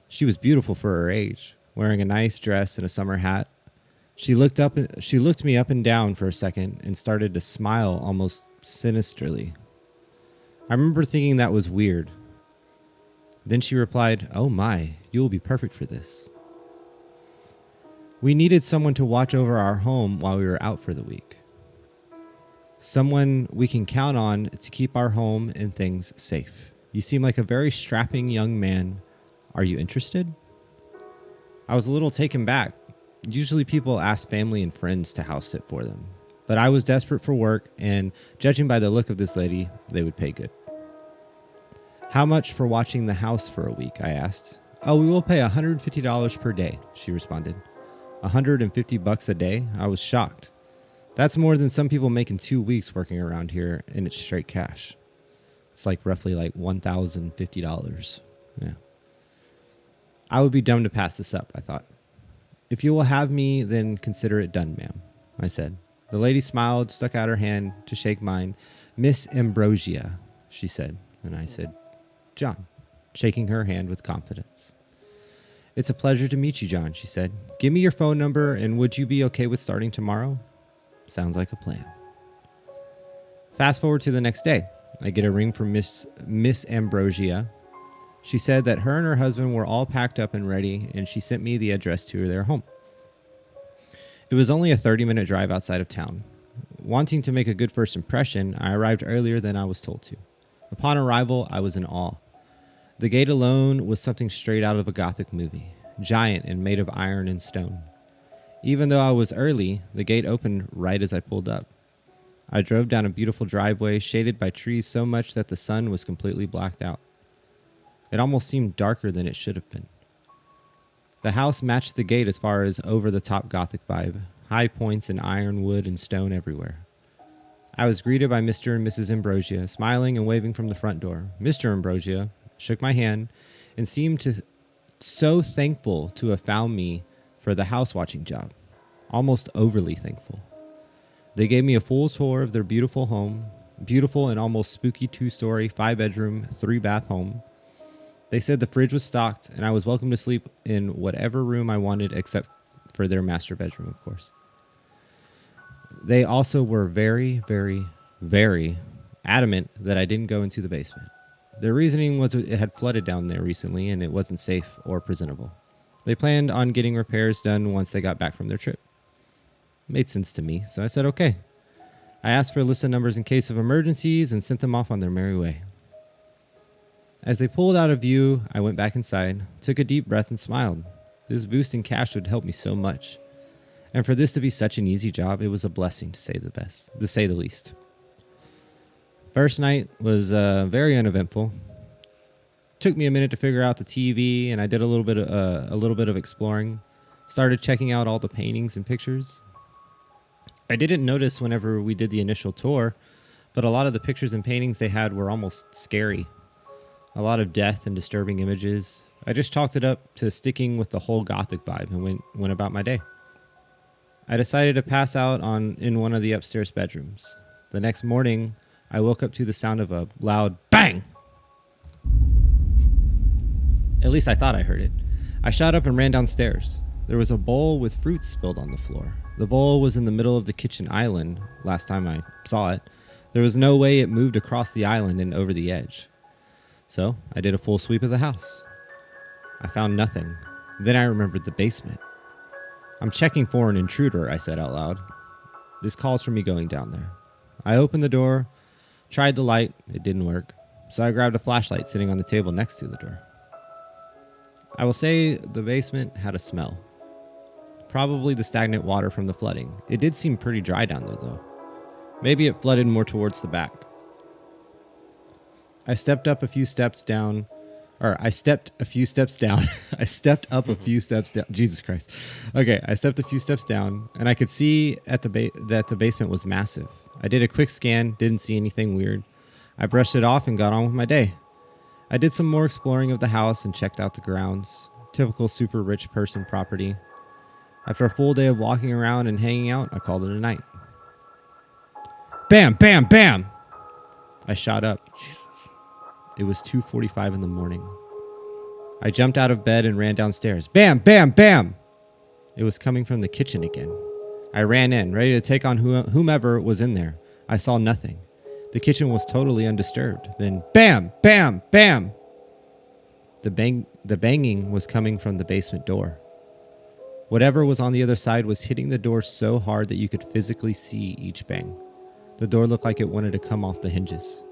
She was beautiful for her age, wearing a nice dress and a summer hat. She looked me up and down for a second and started to smile almost sinisterly. I remember thinking that was weird. Then she replied, "Oh my, you will be perfect for this." We needed someone to watch over our home while we were out for the week. Someone we can count on to keep our home and things safe. You seem like a very strapping young man. Are you interested? I was a little taken back. Usually people ask family and friends to house sit for them. But I was desperate for work, and judging by the look of this lady, they would pay good. "How much for watching the house for a week?" I asked. "Oh, we will pay $150 per day," she responded. $150 a day? I was shocked. That's more than some people make in 2 weeks working around here, and it's straight cash. It's like roughly like $1,050. Yeah. I would be dumb to pass this up, I thought. If you will have me, then consider it done, ma'am, I said. The lady smiled, stuck out her hand to shake mine. Miss Ambrosia, she said. And I said, John, shaking her hand with confidence. It's a pleasure to meet you, John, she said. Give me your phone number, and would you be okay with starting tomorrow? Sounds like a plan. Fast forward to the next day. I get a ring from Miss Ambrosia. She said that her and her husband were all packed up and ready, and she sent me the address to their home. It was only a 30-minute drive outside of town. Wanting to make a good first impression, I arrived earlier than I was told to. Upon arrival, I was in awe. The gate alone was something straight out of a Gothic movie, giant and made of iron and stone. Even though I was early, the gate opened right as I pulled up. I drove down a beautiful driveway shaded by trees so much that the sun was completely blacked out. It almost seemed darker than it should have been. The house matched the gate as far as over-the-top Gothic vibe, high points and iron, wood, and stone everywhere. I was greeted by Mr. and Mrs. Ambrosia, smiling and waving from the front door. Mr. Ambrosia shook my hand and seemed so thankful to have found me for the house-watching job, almost overly thankful. They gave me a full tour of their beautiful home, beautiful and almost spooky 2-story, 5-bedroom, 3-bath home. They said the fridge was stocked, and I was welcome to sleep in whatever room I wanted except for their master bedroom, of course. They also were very, very, very adamant that I didn't go into the basement. Their reasoning was it had flooded down there recently, and it wasn't safe or presentable. They planned on getting repairs done once they got back from their trip. Made sense to me, so I said okay. I asked for a list of numbers in case of emergencies and sent them off on their merry way. As they pulled out of view, I went back inside, took a deep breath, and smiled. This boost in cash would help me so much. And for this to be such an easy job, it was a blessing, to say the least. First night was very uneventful. Took me a minute to figure out the TV, and I did a little bit of exploring. Started checking out all the paintings and pictures. I didn't notice whenever we did the initial tour, but a lot of the pictures and paintings they had were almost scary. A lot of death and disturbing images. I just chalked it up to sticking with the whole Gothic vibe and went about my day. I decided to pass out in one of the upstairs bedrooms. The next morning, I woke up to the sound of a loud bang. At least I thought I heard it. I shot up and ran downstairs. There was a bowl with fruit spilled on the floor. The bowl was in the middle of the kitchen island last time I saw it. There was no way it moved across the island and over the edge. So I did a full sweep of the house. I found nothing. Then I remembered the basement. I'm checking for an intruder, I said out loud. This calls for me going down there. I opened the door, tried the light. It didn't work. So I grabbed a flashlight sitting on the table next to the door. I will say the basement had a smell. Probably the stagnant water from the flooding. It did seem pretty dry down there, though. Maybe it flooded more towards the back. I stepped up a few steps down. I stepped up a few steps down. Jesus Christ. Okay, I stepped a few steps down, and I could see that the basement was massive. I did a quick scan, didn't see anything weird. I brushed it off and got on with my day. I did some more exploring of the house and checked out the grounds. Typical super rich person property. After a full day of walking around and hanging out, I called it a night. Bam, bam, bam! I shot up. It was 2:45 in the morning. I jumped out of bed and ran downstairs. Bam, bam, bam! It was coming from the kitchen again. I ran in, ready to take on whomever was in there. I saw nothing. The kitchen was totally undisturbed. Then bam, bam, bam! The banging was coming from the basement door. Whatever was on the other side was hitting the door so hard that you could physically see each bang. The door looked like it wanted to come off the hinges.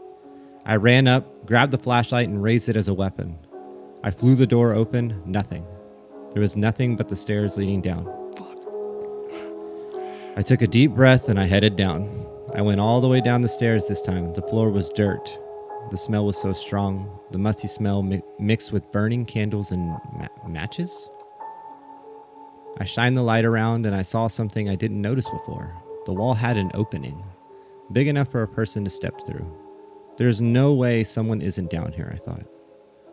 I ran up, grabbed the flashlight, and raised it as a weapon. I flew the door open. Nothing. There was nothing but the stairs leading down. I took a deep breath and I headed down. I went all the way down the stairs this time. The floor was dirt. The smell was so strong. The musty smell mixed with burning candles and matches. I shined the light around and I saw something I didn't notice before. The wall had an opening, big enough for a person to step through. There's no way someone isn't down here, I thought.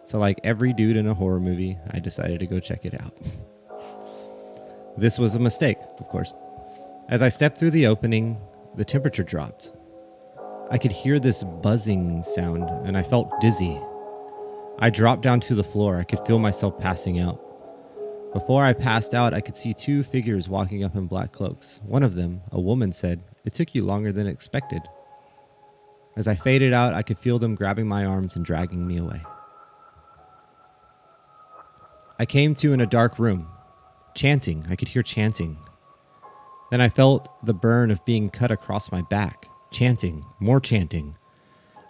So like every dude in a horror movie, I decided to go check it out. This was a mistake, of course. As I stepped through the opening, the temperature dropped. I could hear this buzzing sound, and I felt dizzy. I dropped down to the floor. I could feel myself passing out. Before I passed out, I could see 2 figures walking up in black cloaks. One of them, a woman, said, "It took you longer than expected." As I faded out, I could feel them grabbing my arms and dragging me away. I came to in a dark room. Chanting. I could hear chanting. Then I felt the burn of being cut across my back. Chanting. More chanting.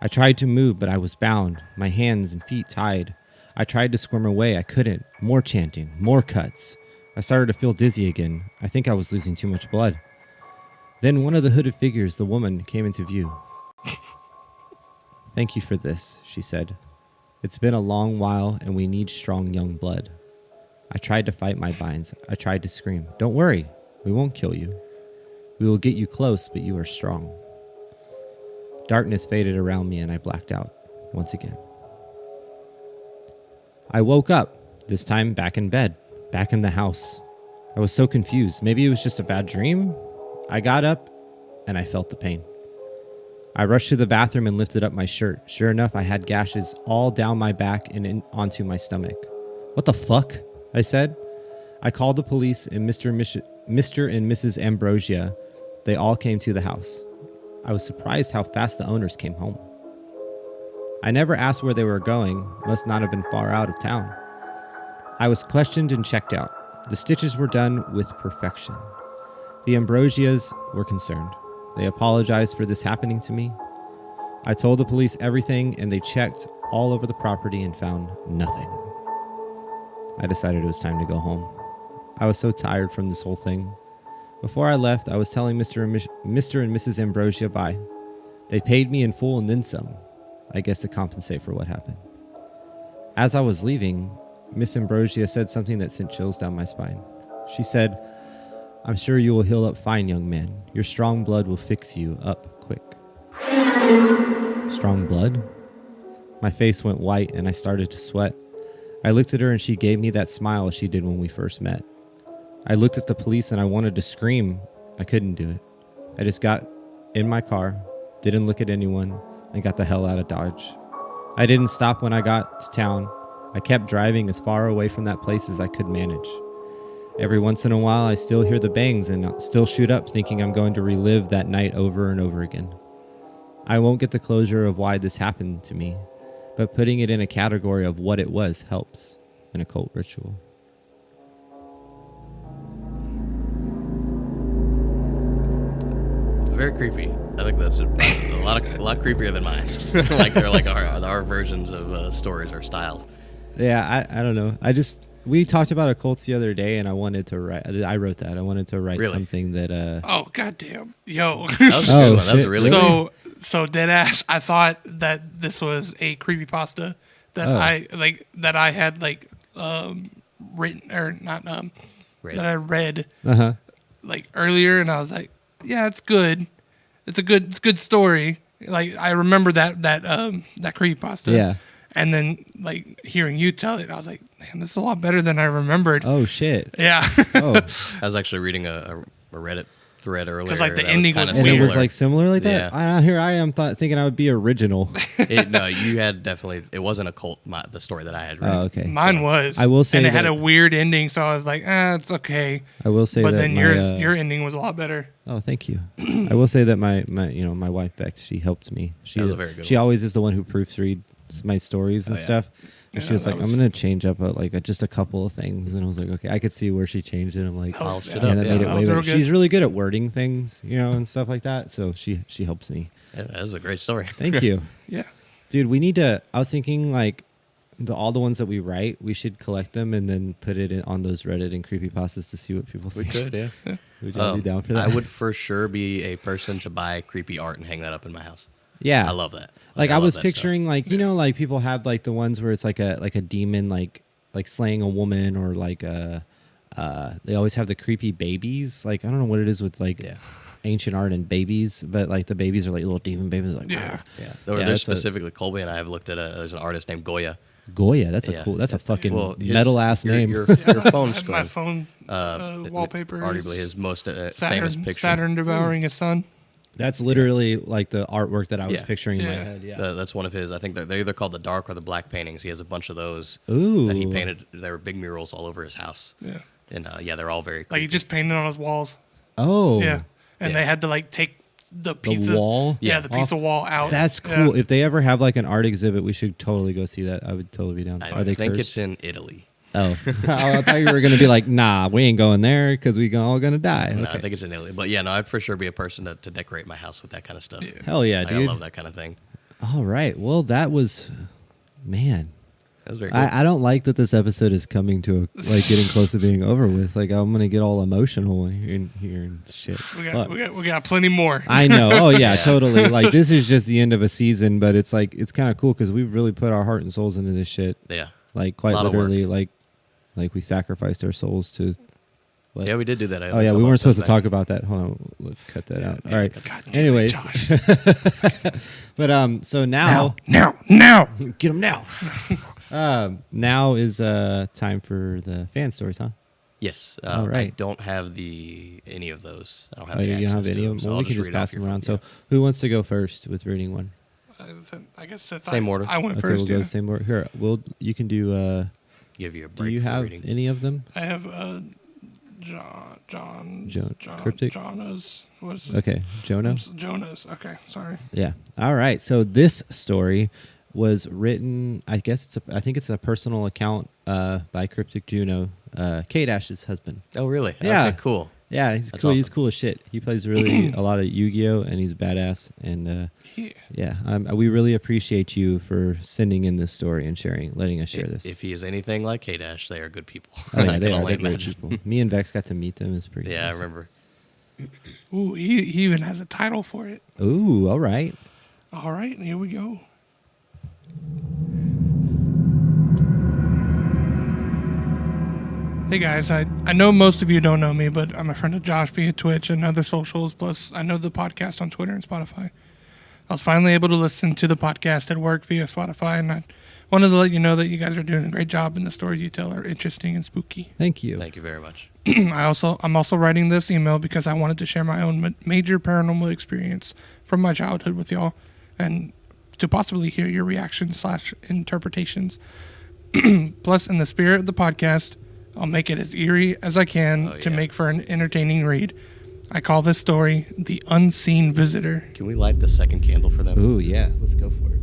I tried to move, but I was bound, my hands and feet tied. I tried to squirm away. I couldn't. More chanting. More cuts. I started to feel dizzy again. I think I was losing too much blood. Then one of the hooded figures, the woman, came into view. "Thank you for this," she said. "It's been a long while, and we need strong young blood." I tried to fight my binds. I tried to scream. "Don't worry. We won't kill you. We will get you close, but you are strong." Darkness faded around me, and I blacked out once again. I woke up, this time back in bed, back in the house. I was so confused. Maybe it was just a bad dream? I got up, and I felt the pain. I rushed to the bathroom and lifted up my shirt. Sure enough, I had gashes all down my back and onto my stomach. "What the fuck?" I said. I called the police and Mr. and Mrs. Ambrosia. They all came to the house. I was surprised how fast the owners came home. I never asked where they were going, must not have been far out of town. I was questioned and checked out. The stitches were done with perfection. The Ambrosias were concerned. They apologized for this happening to me. I told the police everything, and they checked all over the property and found nothing. I decided it was time to go home. I was so tired from this whole thing. Before I left, I was telling Mr. and Mrs. Ambrosia bye. They paid me in full and then some, I guess to compensate for what happened. As I was leaving, Miss Ambrosia said something that sent chills down my spine. She said, "I'm sure you will heal up fine, young man. Your strong blood will fix you up quick." Strong blood? My face went white and I started to sweat. I looked at her and she gave me that smile she did when we first met. I looked at the police and I wanted to scream. I couldn't do it. I just got in my car, didn't look at anyone, and got the hell out of Dodge. I didn't stop when I got to town. I kept driving as far away from that place as I could manage. Every once in a while, I still hear the bangs and I'll still shoot up thinking I'm going to relive that night over and over again. I won't get the closure of why this happened to me, but putting it in a category of what it was helps. An occult ritual. Very creepy. I think that's a lot creepier than mine. Like they're like our versions of stories or styles. Yeah, I don't know. We talked about occults the other day, and I wanted to write. I wrote that. I wanted to write something that. Oh goddamn, yo! That was a good one. That was a really good one. So dead ass. I thought that this was a creepypasta that I had written or not that I read like earlier, and I was like, yeah, it's good. It's a good story. Like I remember that creepypasta. Yeah. And then, like, hearing you tell it, I was like, man, this is a lot better than I remembered. Oh, shit. Yeah. Oh. I was actually reading a Reddit thread earlier. Because, like, the ending was weird. And it was, like, similar like that? Yeah. Here I am thinking I would be original. No, you had definitely... It wasn't a cult, the story that I had read. Oh, okay. Mine was. I will say and it had a weird ending, so I was like, it's okay. I will say but that then your ending was a lot better. Oh, thank you. I will say that my wife, Bex, she helped me. She was a very good She one. always is the one who proofreads my stories and stuff. And she was like, I'm going to change up just a couple of things. And I was like, okay, I could see where she changed it. I'm like, that made it way better. She's really good at wording things, and stuff like that. So she helps me. Yeah, that was a great story. Thank you. Yeah. Dude, we need to, I was thinking all the ones that we write, we should collect them and then put it on those Reddit and creepypastas to see what people think. We could, yeah. Would you be down for that? I would for sure be a person to buy creepy art and hang that up in my house. Yeah. I love that. I was picturing stuff. People have the ones where it's like a demon like slaying a woman, or they always have the creepy babies. I don't know what it is with ancient art and babies, but the babies are little demon babies. There's specifically Kolby and I have looked at there's an artist named Goya Goya. That's Yeah. a cool. That's a fucking Well, metal ass name. Your phone My screen. phone wallpaper Arguably is his most famous Saturn, picture. Saturn devouring his son. That's literally like the artwork that I was Yeah. picturing in my Yeah. head. Yeah. That's one of his. I think they're either called the dark or the black paintings. He has a bunch of those Ooh. that he painted. There were big murals all over his house. Yeah. And they're all very Like he just painted on his walls. Oh. Yeah. And Yeah. they had to like take the pieces. wall? Yeah, Yeah. the piece of wall out. That's Yeah. cool. If they ever have like an art exhibit, we should totally go see that. I would totally be down. Are they think cursed? it's in Italy. Oh, I thought you were gonna be like, nah, we ain't going there because we all gonna die. No, Okay. I think it's in Italy. But yeah, no, I'd for sure be a person to decorate my house with that kind of stuff. Hell yeah, Like, I dude. love that kind of thing. All right. Well, that was, man. That was very cool. I don't like that this episode is coming to like getting close to being over with. Like I'm gonna get all emotional in here and shit. Fuck. We got plenty more. I know. Oh yeah, totally. Like this is just the end of a season, but it's like it's kind of cool because we've really put our heart and souls into this shit. Yeah. Like quite Lot of work. literally, like we sacrificed our souls to. What? Yeah, we did do that. Oh yeah, we weren't supposed to talk about that. Hold on, let's cut that out. All right. God damn it, Anyways, Josh. but so now now. get them now. Now is time for the fan stories, huh? Yes. All I right. don't have any of those. I don't have Oh, any you don't have access to any of them, them. so Well, I'll we can just read off pass them your around. phone. So who wants to go first with reading one? I guess that's Same order. I went Okay, first. we'll go Yeah. the same order. Here, you can do. Give you a Do break you for have reading. any of them? I have John Cryptic? Jonas. What is it? Okay, Jonah. Jonas. Okay, sorry. Yeah. All right. So this story was written. I think it's a personal account by Cryptic Juno, Kate Ash's husband. Oh, really? Yeah. Okay, cool. Yeah, he's That's cool. He's awesome. cool as shit. He plays really a lot of Yu-Gi-Oh, and he's badass. And Yeah. we really appreciate you for sending in this story and letting us share this. If he is anything like K-Dash, they are good people. Oh, yeah, I they can are. only They're great imagine. people. Me and Vex got to meet them. It's pretty. Yeah, I awesome. remember. Ooh, he even has a title for it. Ooh, all right. All right, here we go. Hey guys, I know most of you don't know me, but I'm a friend of Josh via Twitch and other socials, plus I know the podcast on Twitter and Spotify. I was finally able to listen to the podcast at work via Spotify, and I wanted to let you know that you guys are doing a great job and the stories you tell are interesting and spooky. Thank you. Thank you very much. I'm also writing this email because I wanted to share my own major paranormal experience from my childhood with y'all, and to possibly hear your reactions / interpretations. Plus, in the spirit of the podcast, I'll make it as eerie as I can to make for an entertaining read. I call this story The Unseen Visitor. Can we light the second candle for them? Ooh, yeah. Let's go for it.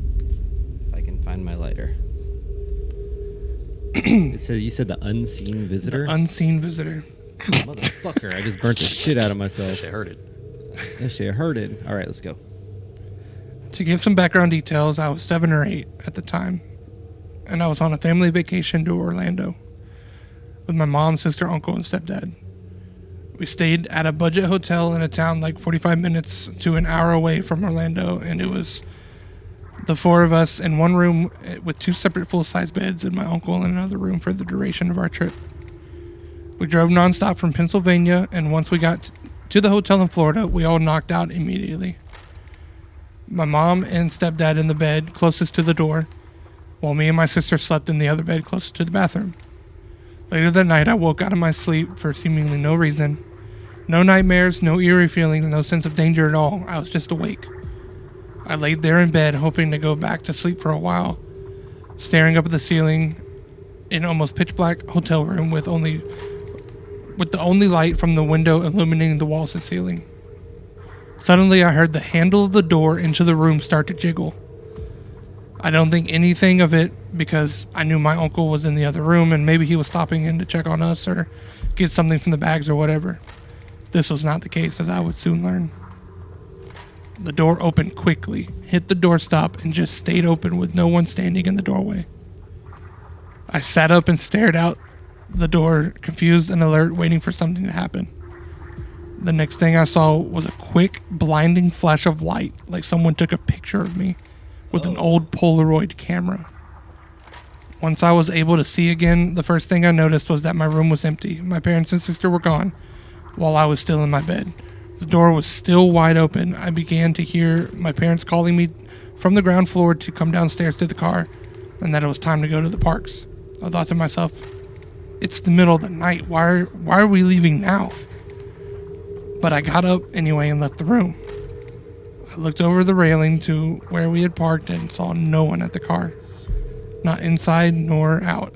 If I can find my lighter. You said the unseen visitor? Unseen Visitor. Motherfucker, I just burnt the shit out of myself. Shit heard it. That shit hurted. All right, let's go. To give some background details, I was 7 or 8 at the time, and I was on a family vacation to Orlando with my mom, sister, uncle, and stepdad. We stayed at a budget hotel in a town like 45 minutes to an hour away from Orlando, and it was the 4 of us in one room with 2 separate full-size beds and my uncle in another room for the duration of our trip. We drove nonstop from Pennsylvania, and once we got to the hotel in Florida, we all knocked out immediately. My mom and stepdad in the bed closest to the door, while me and my sister slept in the other bed closest to the bathroom. Later that night, I woke out of my sleep for seemingly no reason. No nightmares, no eerie feelings, no sense of danger at all. I was just awake. I laid there in bed, hoping to go back to sleep for a while, staring up at the ceiling in almost pitch black hotel room with the only light from the window illuminating the walls and ceiling. Suddenly, I heard the handle of the door into the room start to jiggle. I don't think anything of it because I knew my uncle was in the other room and maybe he was stopping in to check on us or get something from the bags or whatever. This was not the case, as I would soon learn. The door opened quickly, hit the doorstop, and just stayed open with no one standing in the doorway. I sat up and stared out the door, confused and alert, waiting for something to happen. The next thing I saw was a quick, blinding flash of light, like someone took a picture of me with an old Polaroid camera. Once I was able to see again, the first thing I noticed was that my room was empty. My parents and sister were gone, while I was still in my bed. The door was still wide open. I began to hear my parents calling me from the ground floor to come downstairs to the car. and that it was time to go to the parks. I thought to myself, it's the middle of the night. Why are we leaving now? But I got up anyway and left the room. I looked over the railing to where we had parked and saw no one at the car. Not inside nor out.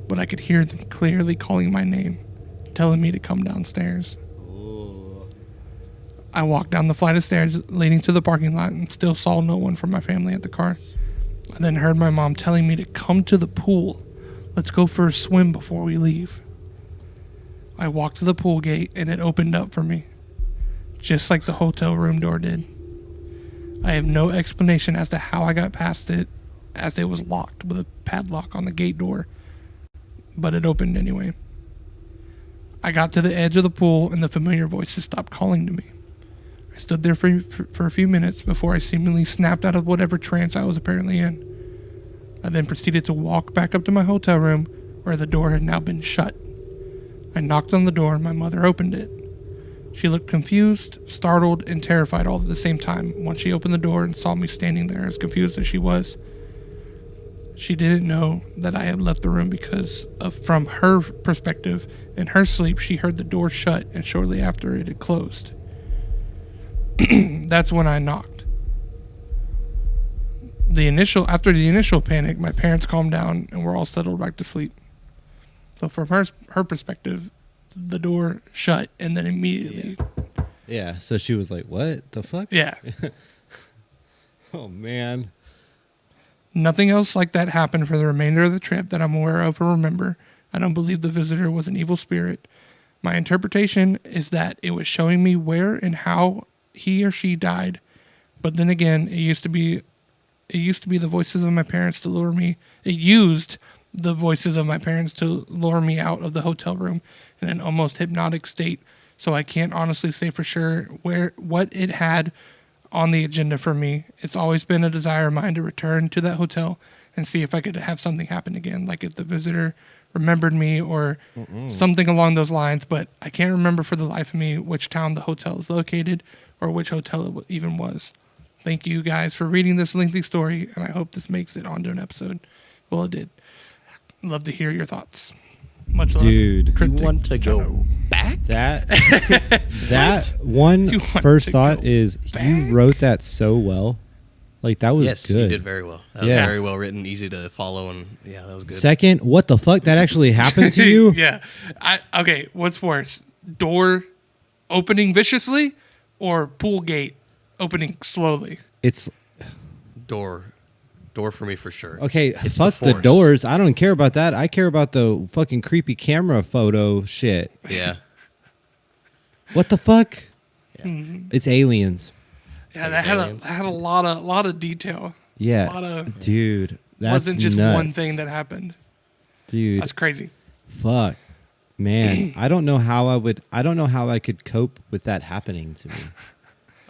But I could hear them clearly calling my name, telling me to come downstairs. I walked down the flight of stairs leading to the parking lot and still saw no one from my family at the car. I then heard my mom telling me to come to the pool. Let's go for a swim before we leave. I walked to the pool gate and it opened up for me, just like the hotel room door did. I have no explanation as to how I got past it, as it was locked with a padlock on the gate door, but it opened anyway. I got to the edge of the pool and the familiar voices stopped calling to me. I stood there for a few minutes before I seemingly snapped out of whatever trance I was apparently in. I then proceeded to walk back up to my hotel room where the door had now been shut. I knocked on the door and my mother opened it. She looked confused, startled, and terrified all at the same time once she opened the door and saw me standing there as confused as she was. She didn't know that I had left the room because from her perspective, in her sleep, she heard the door shut and shortly after it had closed. That's when I knocked. After the initial panic, my parents calmed down and were all settled back to sleep. So from her perspective, the door shut and then immediately. Yeah. So she was like, "What the fuck?" Yeah. Oh man. Nothing else like that happened for the remainder of the trip that I'm aware of or remember. I don't believe the visitor was an evil spirit. My interpretation is that it was showing me where and how he or she died. But then again, it used to be the voices of my parents to lure me. It used the voices of my parents to lure me out of the hotel room in an almost hypnotic state. So I can't honestly say for sure what it had on the agenda for me. It's always been a desire of mine to return to that hotel and see if I could have something happen again, like if the visitor remembered me or something along those lines. But I can't remember for the life of me which town the hotel is located or which hotel it even was. Thank you guys for reading this lengthy story, and I hope this makes it onto an episode. Well, it did. Love to hear your thoughts. Much love. Dude, You want to go back? That one You want first to thought go is back? you wrote that so well. Like that was Yes, good. you did very well. That was Yes. very well written, easy to follow, and yeah, that was good. Second, what the fuck? That actually happened to you? Yeah. Okay, what's worse? Door opening viciously or pool gate opening slowly? It's Door for me for sure. okay. It's Fuck the force. doors. I don't care about that. I care about the fucking creepy camera photo shit. Yeah. What the fuck? Hmm. It's aliens. Yeah, Those that aliens. had a lot of detail. Yeah, A lot of, dude. That's wasn't just nuts. one thing that happened. dude. That's crazy. Fuck, man. I don't know how I could cope with that happening to me.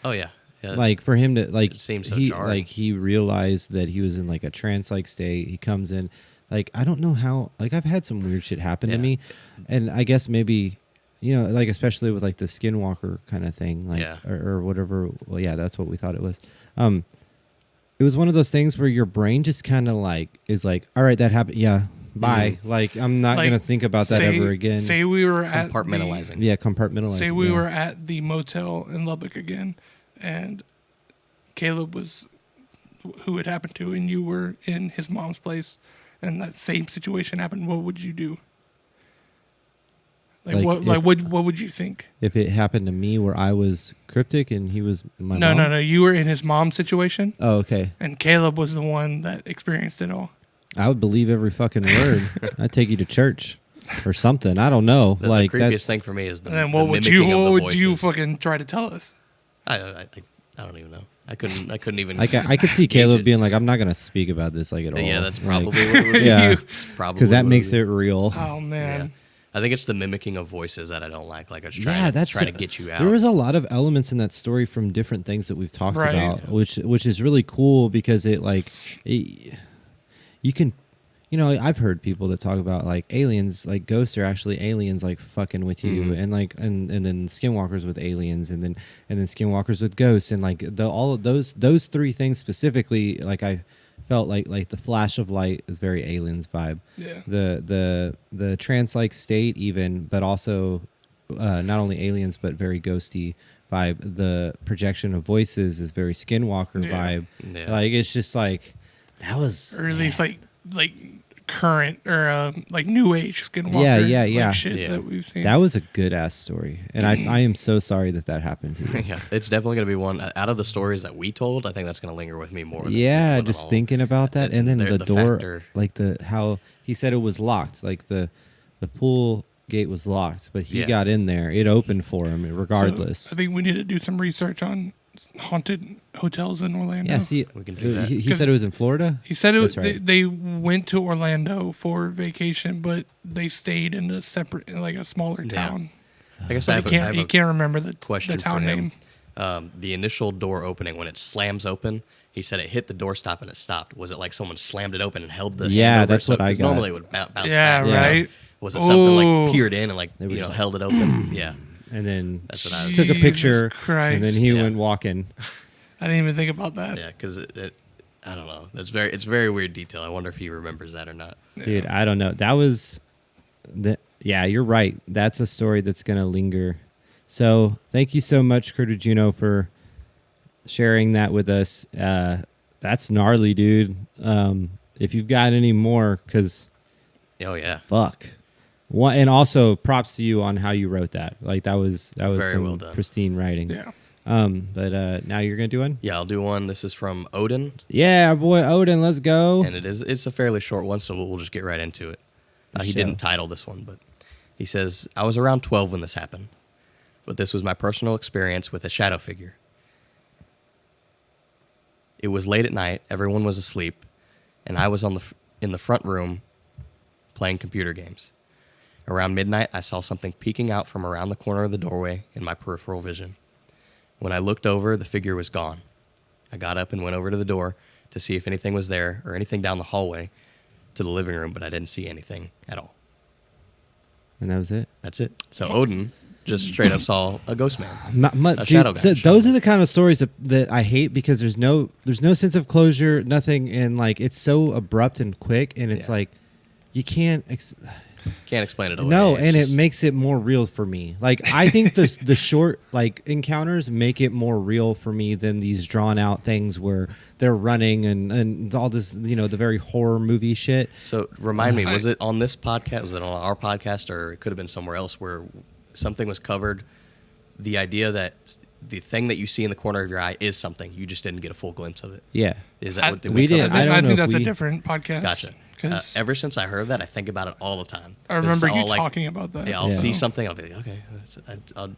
Oh yeah. Yeah. Like for him to like It seems so he jarring. like he realized that he was in like a trance like state. He comes in, like I don't know how. Like I've had some weird shit happen to Yeah. me, and I guess maybe. Like especially with like the skinwalker kind of thing, like Yeah. or whatever. Well, yeah, that's what we thought it was. It was one of those things where your brain just kind of like is like, all right, that happened. Yeah, bye. Like I'm not Like, gonna think about that ever again. Say we were at Compartmentalizing. Yeah, compartmentalizing. Say we yeah. were at the motel in Lubbock again, and Caleb was who it happened to, and you were in his mom's place, and that same situation happened. What would you do? Like, what would you think? If it happened to me where I was cryptic and he was my No, mom? no, no. You were in his mom's situation, Oh, okay. and Caleb was the one that experienced it all. I would believe every fucking word. I'd take you to church or something. I don't know. The like creepiest that's thing for me is the, And then the what would mimicking you? of What the would voices. you fucking try to tell us? I don't even know. I couldn't even. like I could see gauge Caleb it. being like, I'm not gonna speak about this like at all. Yeah, that's Like, probably what it would be. Yeah. It's probably because that what makes would it be. real. Oh man. Yeah. I think it's the mimicking of voices that I don't like. Like it's trying, Yeah, that's trying to get you out. There was a lot of elements in that story from different things that we've talked Right. about, which is really cool because you can, I've heard people that talk about like aliens, like ghosts are actually aliens, like fucking with you, Mhm. and like and then skinwalkers with aliens, and then skinwalkers with ghosts, and like all of those three things specifically, like I felt like the flash of light is very Aliens vibe. Yeah. The trance-like state even, but also not only Aliens but very ghosty vibe. The projection of voices is very Skinwalker vibe. Yeah. Like it's just like that was, or at least like current or like new age Skinwalker. Yeah. Like shit that we've seen. that was a good ass story, and I am so sorry that happened to you. Yeah, it's definitely going to be one out of the stories that we told. I think that's going to linger with me more. Yeah, more than just all. thinking about that, and then the door, factor. like how he said it was locked, like the pool gate was locked, but he got in there. It opened for him regardless. So I think we need to do some research on haunted hotels in Orlando. Yeah, see, We can do that. he said it was in Florida. He said it was, That's right. they went to Orlando for vacation, but they stayed in a separate, like a smaller town. I guess But he can't remember the question town for name. him. The initial door opening, when it slams open, he said it hit the doorstop and it stopped. Was it like someone slammed it open and held the Yeah, hand over? that's what I 'cause got. Normally it would bounce Yeah, back. right. Was it something Ooh. like peered in and like They were just held it open? Yeah. And then That's what I was- took a picture, Jesus Christ. and then he Yeah. went walking. I didn't even think about that. Yeah, because I don't know. It's very weird detail. I wonder if he remembers that or not. Dude, I don't know. That was yeah, you're right. That's a story that's gonna linger. So thank you so much, Curtis Juno, for sharing that with us. That's gnarly, dude. If you've got any more, because Oh yeah. fuck. And also props to you on how you wrote that. Like that was Very some well done. pristine writing. Yeah. But now you're gonna do one. Yeah, I'll do one. This is from Odin, Yeah, our boy Odin. Let's go. and it's a fairly short one, so we'll just get right into it. He Show. didn't title this one, but he says, I was around 12 when this happened, but this was my personal experience with a shadow figure. It was late at night, everyone was asleep, and I was in the front room playing computer games. Around midnight, I saw something peeking out from around the corner of the doorway in my peripheral vision. When I looked over, the figure was gone. I got up and went over to the door to see if anything was there or anything down the hallway to the living room, but I didn't see anything at all. And that was it. That's it. So Odin just straight up saw a ghost man. Dude, shadow guy. those are the kind of stories that I hate because there's no sense of closure, nothing, and like it's so abrupt and quick, and it's Yeah. like you can't. Can't explain it away. No, It's and just- it makes it more real for me. Like I think the short like encounters make it more real for me than these drawn out things where they're running and all this, the very horror movie shit. So remind me, was it on this podcast? Was it on our podcast, or it could have been somewhere else where something was covered? The idea that the thing that you see in the corner of your eye is something, you just didn't get a full glimpse of it. Yeah. Is that I- what did we we did. cover I that? don't I know think if that's a we- different podcast. Gotcha. 'Cause Ever since I heard that, I think about it all the time. I remember 'Cause you I'll, talking about that. Yeah, I'll Yeah. see something. I'll be like, okay,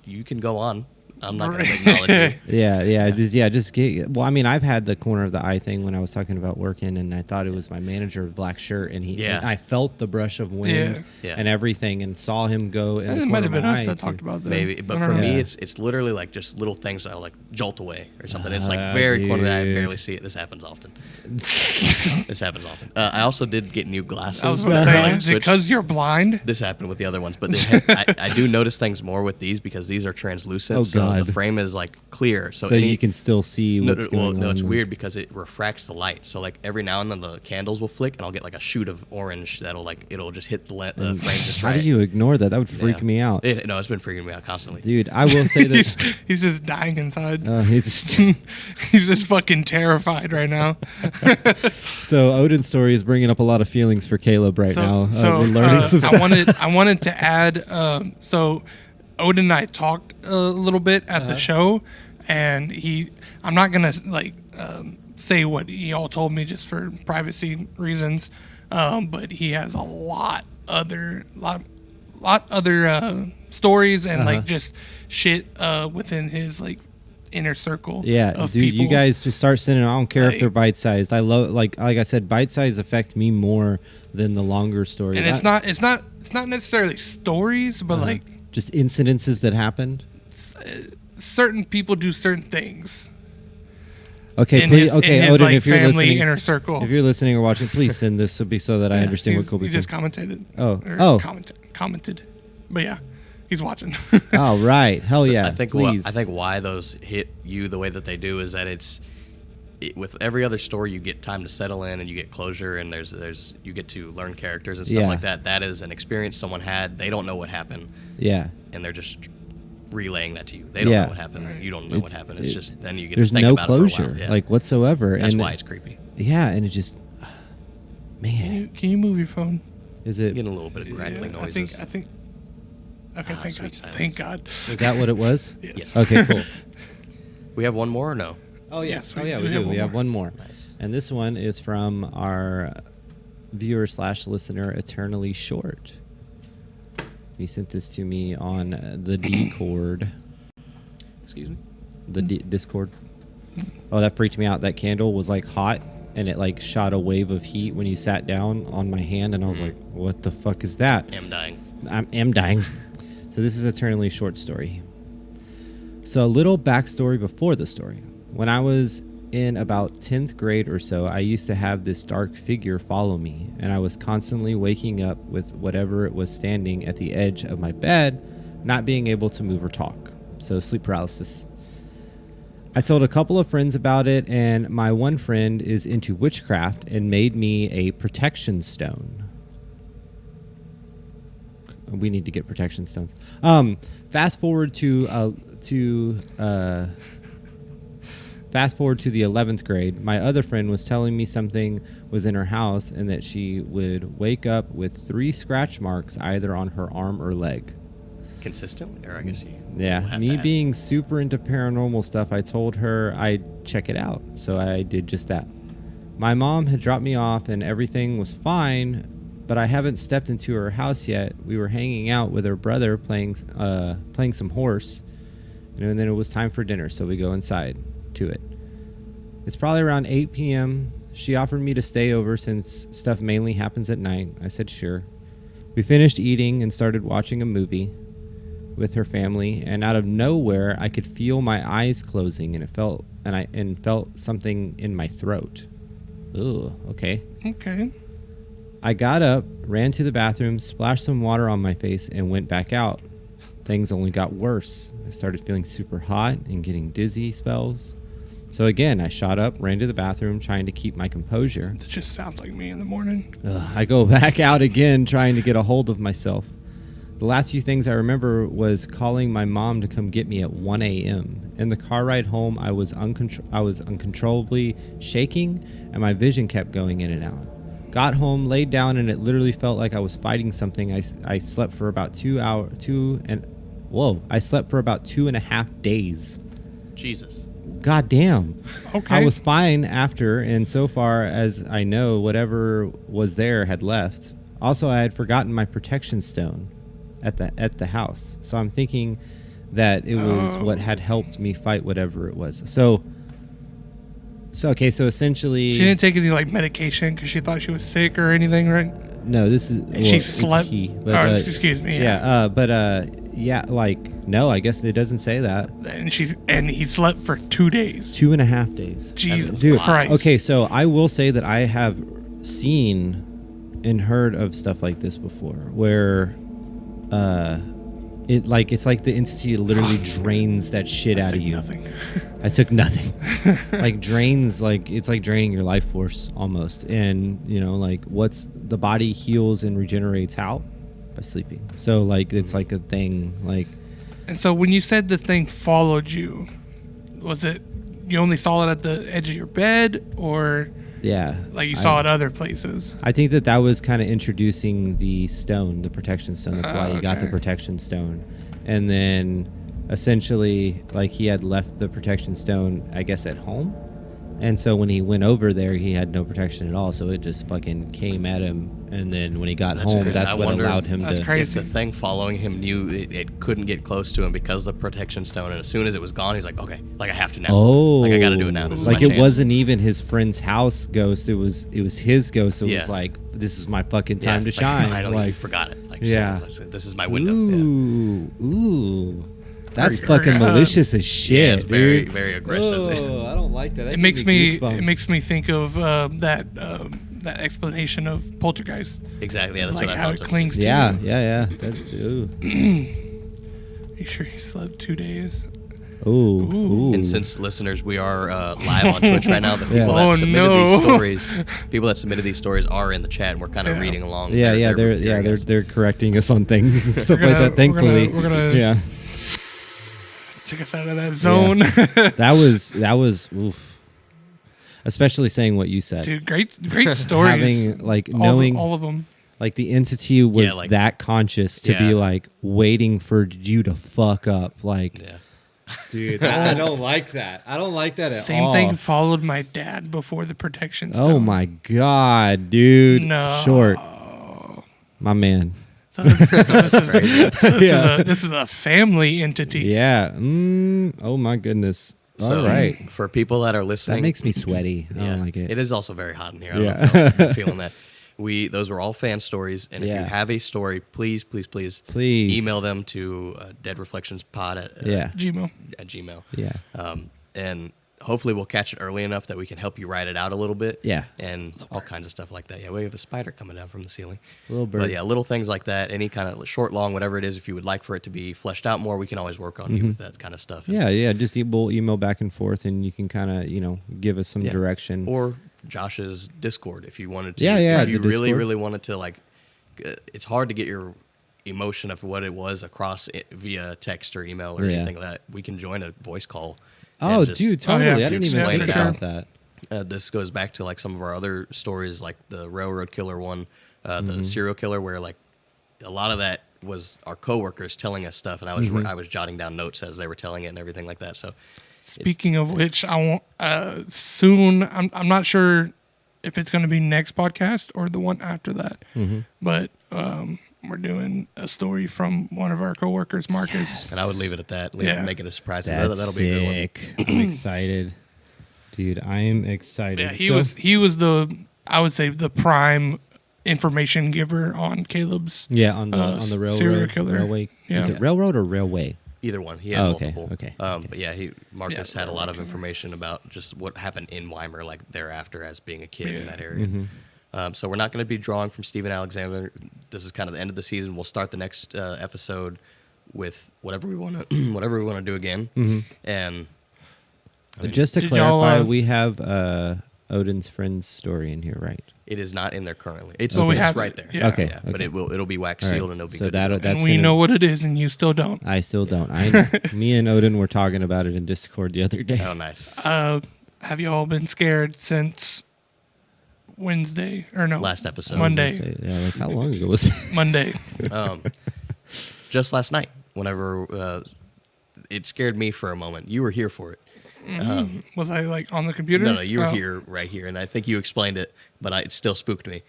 you can go on. I'm not going to acknowledge you. Just get. Well, I mean, I've had the corner of the eye thing when I was talking about working, and I thought it was my manager with black shirt, and Yeah. and I felt the brush of wind Yeah. and everything, and saw him go. In the It might corner have of been my us eye, that too. talked about that. Maybe, but I for don't me, know. it's literally like just little things that'll like jolt away or something. It's like very corner of the eye. I dude. barely see it. This happens often. This happens often. I also did get new glasses. I was going to say, I is it switched- because you're blind? This happened with the other ones, but I do notice things more with these because these are translucent. Oh, so God. the frame is like clear, so, So you can still see No, what's going on. no, it's weird because it refracts the light. So like every now and then the candles will flick, and I'll get like a shoot of orange that'll it'll just hit the frame just How right. do you ignore that? That would freak Yeah. me out, No, it's been freaking me out constantly. dude. I will say he's, that. he's just dying inside. It's He's just fucking terrified right now. so Odin's story is bringing up a lot of feelings for Caleb right now. We're learning some stuff. I wanted to add. So Odin and I talked a little bit at the show, and I'm not gonna say what he all told me just for privacy reasons, but he has a lot other stories and like just shit within his like inner circle. Yeah, of dude, you people. guys just start sending. I don't care if Like- they're bite sized. I love like I said, bite sized affect me more than the longer stories. And it's not necessarily stories, but like just incidences that happened. certain people do certain things. Okay, In please. his, Okay, in his, Odin, like, if you're family listening, inner circle. if you're listening or watching, please send this so that I understand what Kolby He just said. commented. Oh. Commented. But yeah, he's watching. Oh right, hell So yeah! I think please. why those hit you the way that they do is that with every other story, you get time to settle in and you get closure, and there's you get to learn characters and stuff like that. That is an experience someone had. They don't know what happened. Yeah. And they're just relaying that to you. They don't know what happened. You don't know what happened. It's just then you get to think about it for a while. There's no closure, like whatsoever. That's why it's creepy. Yeah, and it just, man. Can you move your phone? Is it getting a little bit of crackling noises? I think. Okay, thank God. Silence. Thank God. Is that what it was? Yes. Okay, cool. We have one more or no? Oh, yes, we we do. have We have one one more. Nice. And this one is from our viewer/listener, Eternally Short. He sent this to me on the Discord. Excuse me? The Discord. Oh, that freaked me out. That candle was like hot, and it like shot a wave of heat when you sat down on my hand, and I was like, what the fuck is that? Am dying. I am dying. So this is Eternally Short story. So a little backstory before the story. When I was in about 10th grade or so, I used to have this dark figure follow me, and I was constantly waking up with whatever it was standing at the edge of my bed, not being able to move or talk. So sleep paralysis. I told a couple of friends about it, and my one friend is into witchcraft and made me a protection stone. We need to get protection stones. Fast forward to the 11th grade. My other friend was telling me something was in her house and that she would wake up with 3 scratch marks either on her arm or leg. Consistently, or I guess you. Yeah, me being super into paranormal stuff, I told her I'd check it out. So I did just that. My mom had dropped me off and everything was fine, but I haven't stepped into her house yet. We were hanging out with her brother playing some horse, and then it was time for dinner, so we go inside to it. It's probably around 8 p.m. She offered me to stay over since stuff mainly happens at night. I said sure. We finished eating and started watching a movie with her family, and out of nowhere I could feel my eyes closing, and felt something in my throat. Ugh, okay. Okay. I got up, ran to the bathroom, splashed some water on my face, and went back out. Things only got worse. I started feeling super hot and getting dizzy spells. So again, I shot up, ran to the bathroom, trying to keep my composure. It just sounds like me in the morning. I go back out again, trying to get a hold of myself. The last few things I remember was calling my mom to come get me at 1 a.m. In the car ride home, I was uncontrollably shaking, and my vision kept going in and out. Got home, laid down, and it literally felt like I was fighting something. I slept for about 2 hours. I slept for about 2.5 days. Jesus. God damn. Okay. I was fine after, and so far as I know, whatever was there had left. Also, I had forgotten my protection stone at the house. So I'm thinking that it was what had helped me fight whatever it was. So essentially, She didn't take any like medication because she thought she was sick or anything, right? no, this is And she slept. Excuse me. Yeah, no, I guess it doesn't say that. And he slept for 2 days. 2.5 days. Jesus Dude, Christ. okay, so I will say that I have seen and heard of stuff like this before, where it's like the entity literally drains that shit out of you. Nothing. I took nothing. Like drains, like it's like draining your life force almost. And like the body heals and regenerates how? By sleeping. So like it's like a thing. Like, And so when you said the thing followed you, was it you only saw it at the edge of your bed, or yeah, like you saw it other places? I think that was kind of introducing the stone, the protection stone. That's why he got the Okay. protection stone. And then essentially, like, he had left the protection stone, I guess, at home. And so when he went over there, he had no protection at all. So it just fucking came at him. And then when he got home, crazy. that's I what wonder- allowed him That's to. crazy. If the thing following him knew it couldn't get close to him because of the protection stone, and as soon as it was gone, he's like, okay, like I have to now. Oh, like I got to do it now. This is like my it chance. wasn't even his friend's house ghost. It was his ghost. So it was Yeah. like, this is my fucking time to like, shine. Finally, Like, you forgot it. Like, yeah. shit, this is my window. Yeah. Ooh. That's Very, fucking malicious as shit. Yeah, it's very, dude. very aggressive. Oh, I don't like that. That It makes me goosebumps. think of that explanation of Poltergeist. Exactly. Yeah, that's Like what I how thought. it too. clings to Yeah, you. yeah. That, ooh. You sure you slept 2 days? Ooh. And since listeners, we are live on Twitch right now. The people Yeah. that Oh, submitted no. these stories, are in the chat, and we're kind of reading along. They're correcting us on things and stuff like gonna- that. Thankfully, we're gonna- yeah. Take us out of that zone. That was oof. Especially saying what you said. Dude, great stories. Having like knowing all of them. like the entity was Yeah, like- that conscious to be Yeah. like waiting for you to fuck up. Like, Yeah. dude, I don't like that. I don't like that at Same all. thing followed my dad before the protection stone. Oh my god, dude. No. Short. My man. So Yeah. this is a family entity. Yeah. Oh my goodness. So All right. for people that are listening, That makes me sweaty. I don't like it. It is also very hot in here. I don't Yeah. know if you're feeling that. Those were all fan stories, and if Yeah. you have a story, please email them to deadreflectionspod at Gmail. at Gmail. Yeah. And hopefully we'll catch it early enough that we can help you write it out a little bit. Yeah. And all kinds of stuff like that. Yeah, we have a spider coming down from the ceiling. Little bird. But yeah, little things like that. Any kind of short, long, whatever it is. If you would like for it to be fleshed out more, we can always work on you with that kind of stuff. Yeah. Just we'll email back and forth, and you can kind of give us some direction. Or Josh's Discord if you wanted to. Yeah, If you the really, Discord. really wanted to, like, it's hard to get your emotion of what it was across via text or email or anything like that. We can join a voice call. Oh, and just dude, totally. yeah. I didn't even Explain think it about out. that. This goes back to like some of our other stories, like the railroad killer one, the serial killer, where like a lot of that was our coworkers telling us stuff, and I was jotting down notes as they were telling it and everything like that. So Speaking of which, I want soon. I'm not sure if it's going to be next podcast or the one after that, but we're doing a story from one of our coworkers, Marcus. and I would leave it at that. Yeah. Make it a surprise. That's That'll be a good one. sick. I'm excited. Dude, I am excited. Yeah, he was the, I would say, the prime information giver on Caleb's. Yeah, on the railroad. serial killer. Railway. Yeah. Is it railroad or railway? Either one. He had Oh, okay, multiple. okay. But yeah, Marcus had a lot of information about just what happened in Weimar, like thereafter as being a kid in that area. So we're not going to be drawing from Stephen Alexander. This is kind of the end of the season. We'll start the next episode with whatever we want to do again. And Just to Did y'all, clarify, we have Odin's friend's story in here, right? it is not in there currently. It's, Well, we it's have right it, there. yeah. Okay, But okay. it'll be wax All right. sealed and it'll be So good. to that'll- go. that's And we gonna- know what it is, and you still don't. I still don't. Me and Odin were talking about it in Discord the other day. Oh, nice. Have you all been scared since Wednesday or no? Last episode. Monday. Yeah, like how long ago was it? Monday. Just last night, whenever it scared me for a moment. You were here for it. Was I like on the computer? No, you were Oh. here, right here, and I think you explained it, but it still spooked me.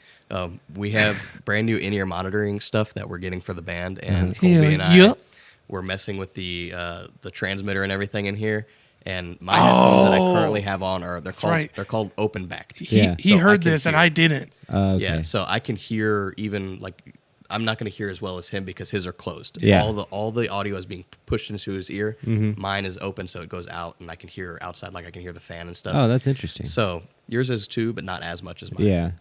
We have brand new in-ear monitoring stuff that we're getting for the band, and Kolby Hell and I yeah. were messing with the transmitter and everything in here. And my headphones that I currently have on they're called open backed. He Yeah. he So I heard can this and hear. I didn't. Okay. Yeah, so I can hear even like I'm not going to hear as well as him because his are closed. Yeah. All the audio is being pushed into his ear. Mine is open, so it goes out, and I can hear outside, like I can hear the fan and stuff. Oh, that's interesting. So yours is too, but not as much as mine. Yeah.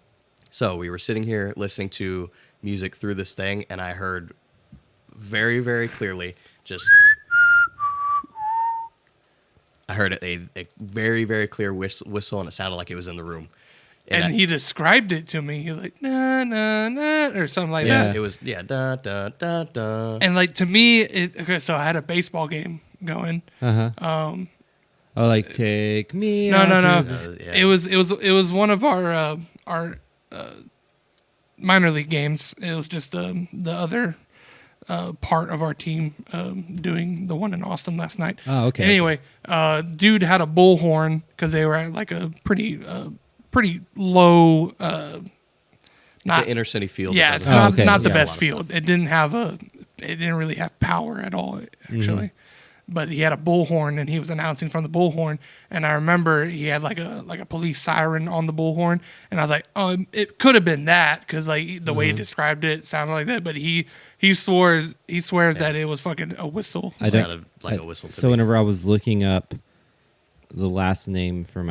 So we were sitting here listening to music through this thing, and I heard very, very clearly just. I heard a very, very clear whistle, and it sounded like it was in the room. And he described it to me. He was like, nah, nah, nah, or something like Yeah, that. it was da da da da. And like to me, okay, so I had a baseball game going. Oh, like take me. No, out no, to no. the- Yeah. It was one of our minor league games. It was just the other part of our team doing the one in Austin last night. Oh, okay, Anyway, dude had a bullhorn because they were at like a pretty low. It's an inner city field. Yeah, It it's doesn't Oh, not, okay. not the Yeah. best field. It didn't have it didn't really have power at all, actually. But he had a bullhorn and he was announcing from the bullhorn. And I remember he had like a police siren on the bullhorn. And I was like, it could have been that because like the way he described it sounded like that. But he swears that it was fucking a whistle. I It don't- sounded like a whistle to So me. whenever I was looking up the last name for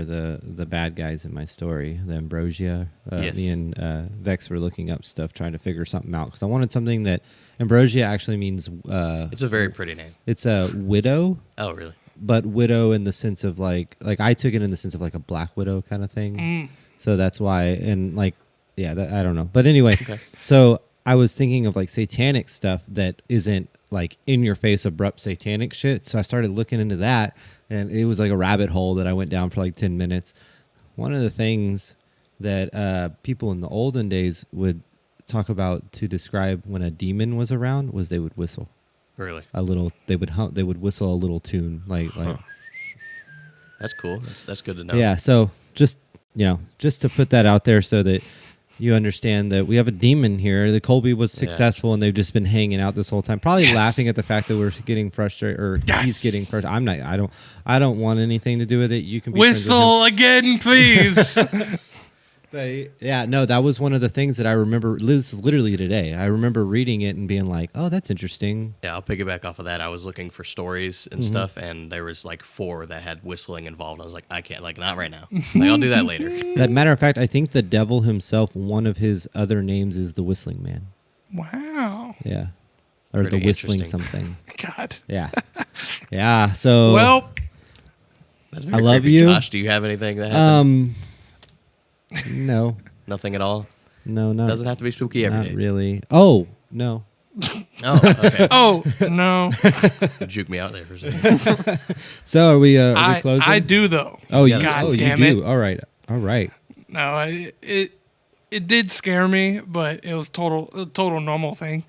the bad guys in my story, the Ambrosia. Yes. Me and Vex were looking up stuff, trying to figure something out because I wanted something that Ambrosia actually means. It's a very pretty name. It's a widow. Oh, really? But widow in the sense of like I took it in the sense of like a black widow kind of thing. So that's why, and like, yeah, I don't know. But anyway, so I was thinking of like satanic stuff that isn't like in your face abrupt satanic shit. So I started looking into that, and it was like a rabbit hole that I went down for like 10 minutes. One of the things that people in the olden days would talk about to describe when a demon was around was they would whistle. Really? They would whistle a little tune like That's cool. That's good to know. Yeah, so just to put that out there so that you understand that we have a demon here. The Kolby was successful, and they've just been hanging out this whole time, probably laughing at the fact that we're getting frustrated, or he's getting frustrated. I'm not. I don't want anything to do with it. You can be whistle again, please. But yeah, no, that was one of the things that I remember. This is literally today. I remember reading it and being like, "Oh, that's interesting." Yeah, I'll piggyback off of that. I was looking for stories and stuff, and there was like 4 that had whistling involved. I was like, I can't, like, not right now. Like, I'll do that later. That matter of fact, I think the devil himself, one of his other names is the Whistling Man. Wow. Yeah, or Pretty the Whistling interesting. something. God. Yeah, yeah. So Well, That's I very love creepy. you. Josh, do you have anything that happened? No, Nothing at all? no, not Doesn't have to be spooky every not day. really. Oh no. Oh, okay. oh no, Juke me out there for a second. So are we I closing? I do though. Oh, you, God oh, you damn do. it. All right. All right. No, it did scare me, but it was a total normal thing.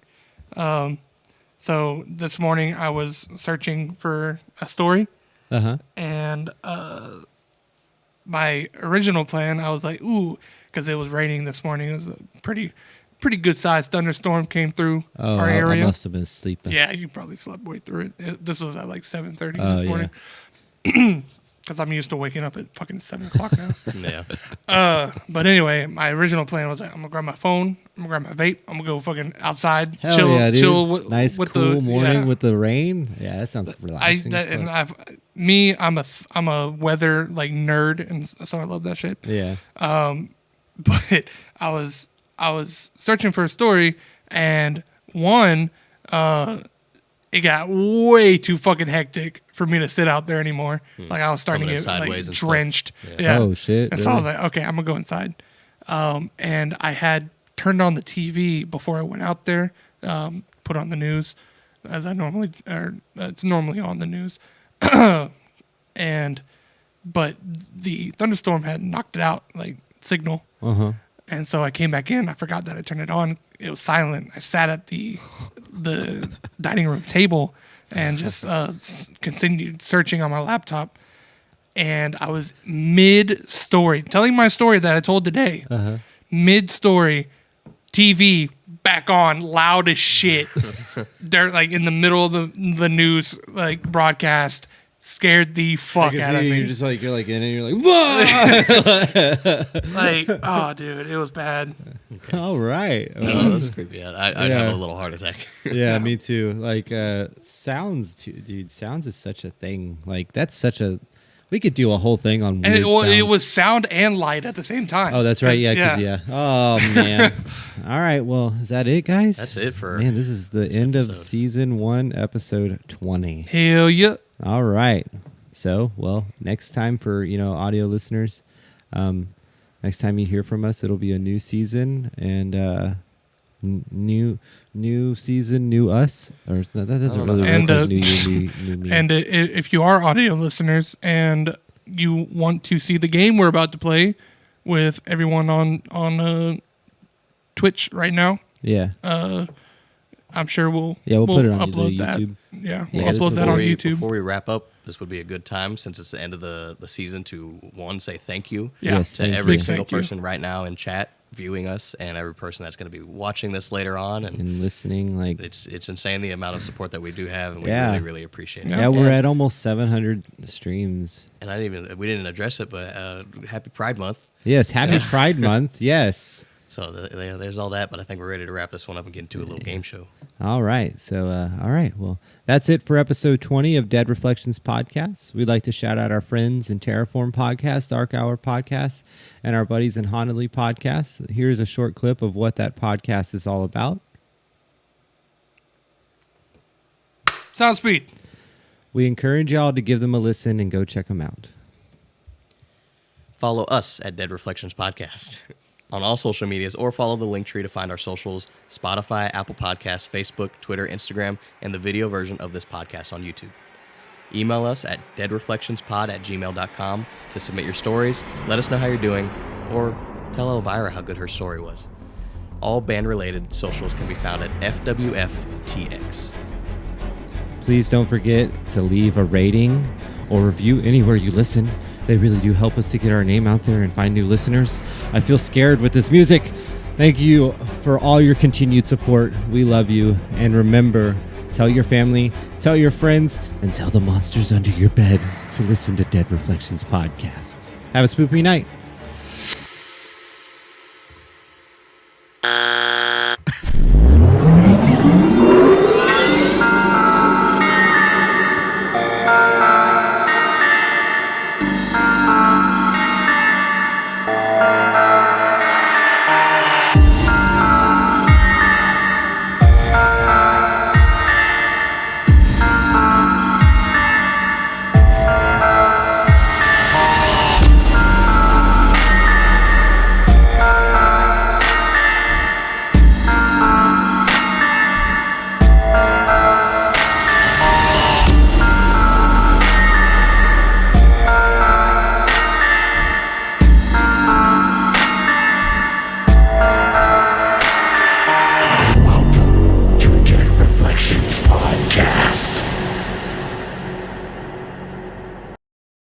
So this morning I was searching for a story, and my original plan, I was like, ooh, because it was raining this morning. It was a pretty good sized thunderstorm came through Oh, our I area. must have been sleeping. Yeah, you probably slept way through it. This was at like 7:30 Oh, this yeah. morning. Because I'm used to waking up at fucking 7 o'clock now. Yeah. But anyway, my original plan was like, I'm gonna grab my phone, I'm gonna grab my vape, I'm gonna go fucking outside, Hell chill, yeah, dude. chill with Nice with cool the morning yeah. with the rain. Yeah, that sounds relaxing. I'm a weather like nerd, and so I love that shit. Yeah. But I was searching for a story, and one, it got way too fucking hectic for me to sit out there anymore. Like I was starting Coming to in get like sideways and stuff. drenched. Yeah. Yeah. Oh, shit, And so I was really? like, okay, I'm gonna go inside. And I had turned on the TV before I went out there. Put on the news, as I normally, or it's normally on the news. But the thunderstorm had knocked it out, like signal. And so I came back in. I forgot that I turned it on. It was silent. I sat at the dining room table and just continued searching on my laptop. And I was mid-story, telling my story that I told today. Mid-story, TV back on, loud as shit. They're like in the middle of the news like broadcast. Scared the fuck out of me. You're like in and you're like, whoa! Like, oh, dude, it was bad. All right. No, that's creepy. I'd have a little heart attack. Yeah, me too. Like sounds, too, dude. Sounds is such a thing. Like that's such a. We could do a whole thing on weird And it sounds. was sound and light at the same time. Oh, that's right. Yeah, 'cause, yeah. Oh man. All right. Well, is that it, guys? That's it for Man, this is the end of episode. season 1, episode 20. Hell yeah. All right. So, well, next time for audio listeners, next time you hear from us, it'll be a new season and new season, new us. Or it's not, that doesn't really work. And, Like new year, new me. And if you are audio listeners and you want to see the game we're about to play with everyone on Twitch right now, yeah, I'm sure we'll put it on upload the that. YouTube. Yeah, Yeah, we'll this upload is that on YouTube. Before we wrap up, this would be a good time since it's the end of the season to say thank you Yeah. Yes, to thank every you. single Thank you. person right now in chat viewing us and every person that's going to be watching this later on. And And listening, like it's insane the amount of support that we do have, and we Yeah. really, really appreciate it. yeah, we're at almost 700 streams. And we didn't address it, but happy Pride Month. Yes, happy Pride Month. Yes. So there's all that, but I think we're ready to wrap this one up and get into a little game show. All right. So, all right. Well, that's it for episode 20 of Dead Reflections Podcast. We'd like to shout out our friends in Terraform Podcast, Dark Hour Podcast, and our buddies in Honolulu Podcast. Here's a short clip of what that podcast is all about. Sound speed. We encourage y'all to give them a listen and go check them out. Follow us at Dead Reflections Podcast on all social medias, or follow the link tree to find our socials: Spotify, Apple Podcasts, Facebook, Twitter, Instagram, and the video version of this podcast on YouTube. Email us at deadreflectionspod@gmail.com to submit your stories, let us know how you're doing, or tell Elvira how good her story was. All band-related socials can be found at FWFTX. Please don't forget to leave a rating or review anywhere you listen. They really do help us to get our name out there and find new listeners. I feel scared with this music. Thank you for all your continued support. We love you. And remember, tell your family, tell your friends, and tell the monsters under your bed to listen to Dead Reflections Podcast. Have a spoopy night.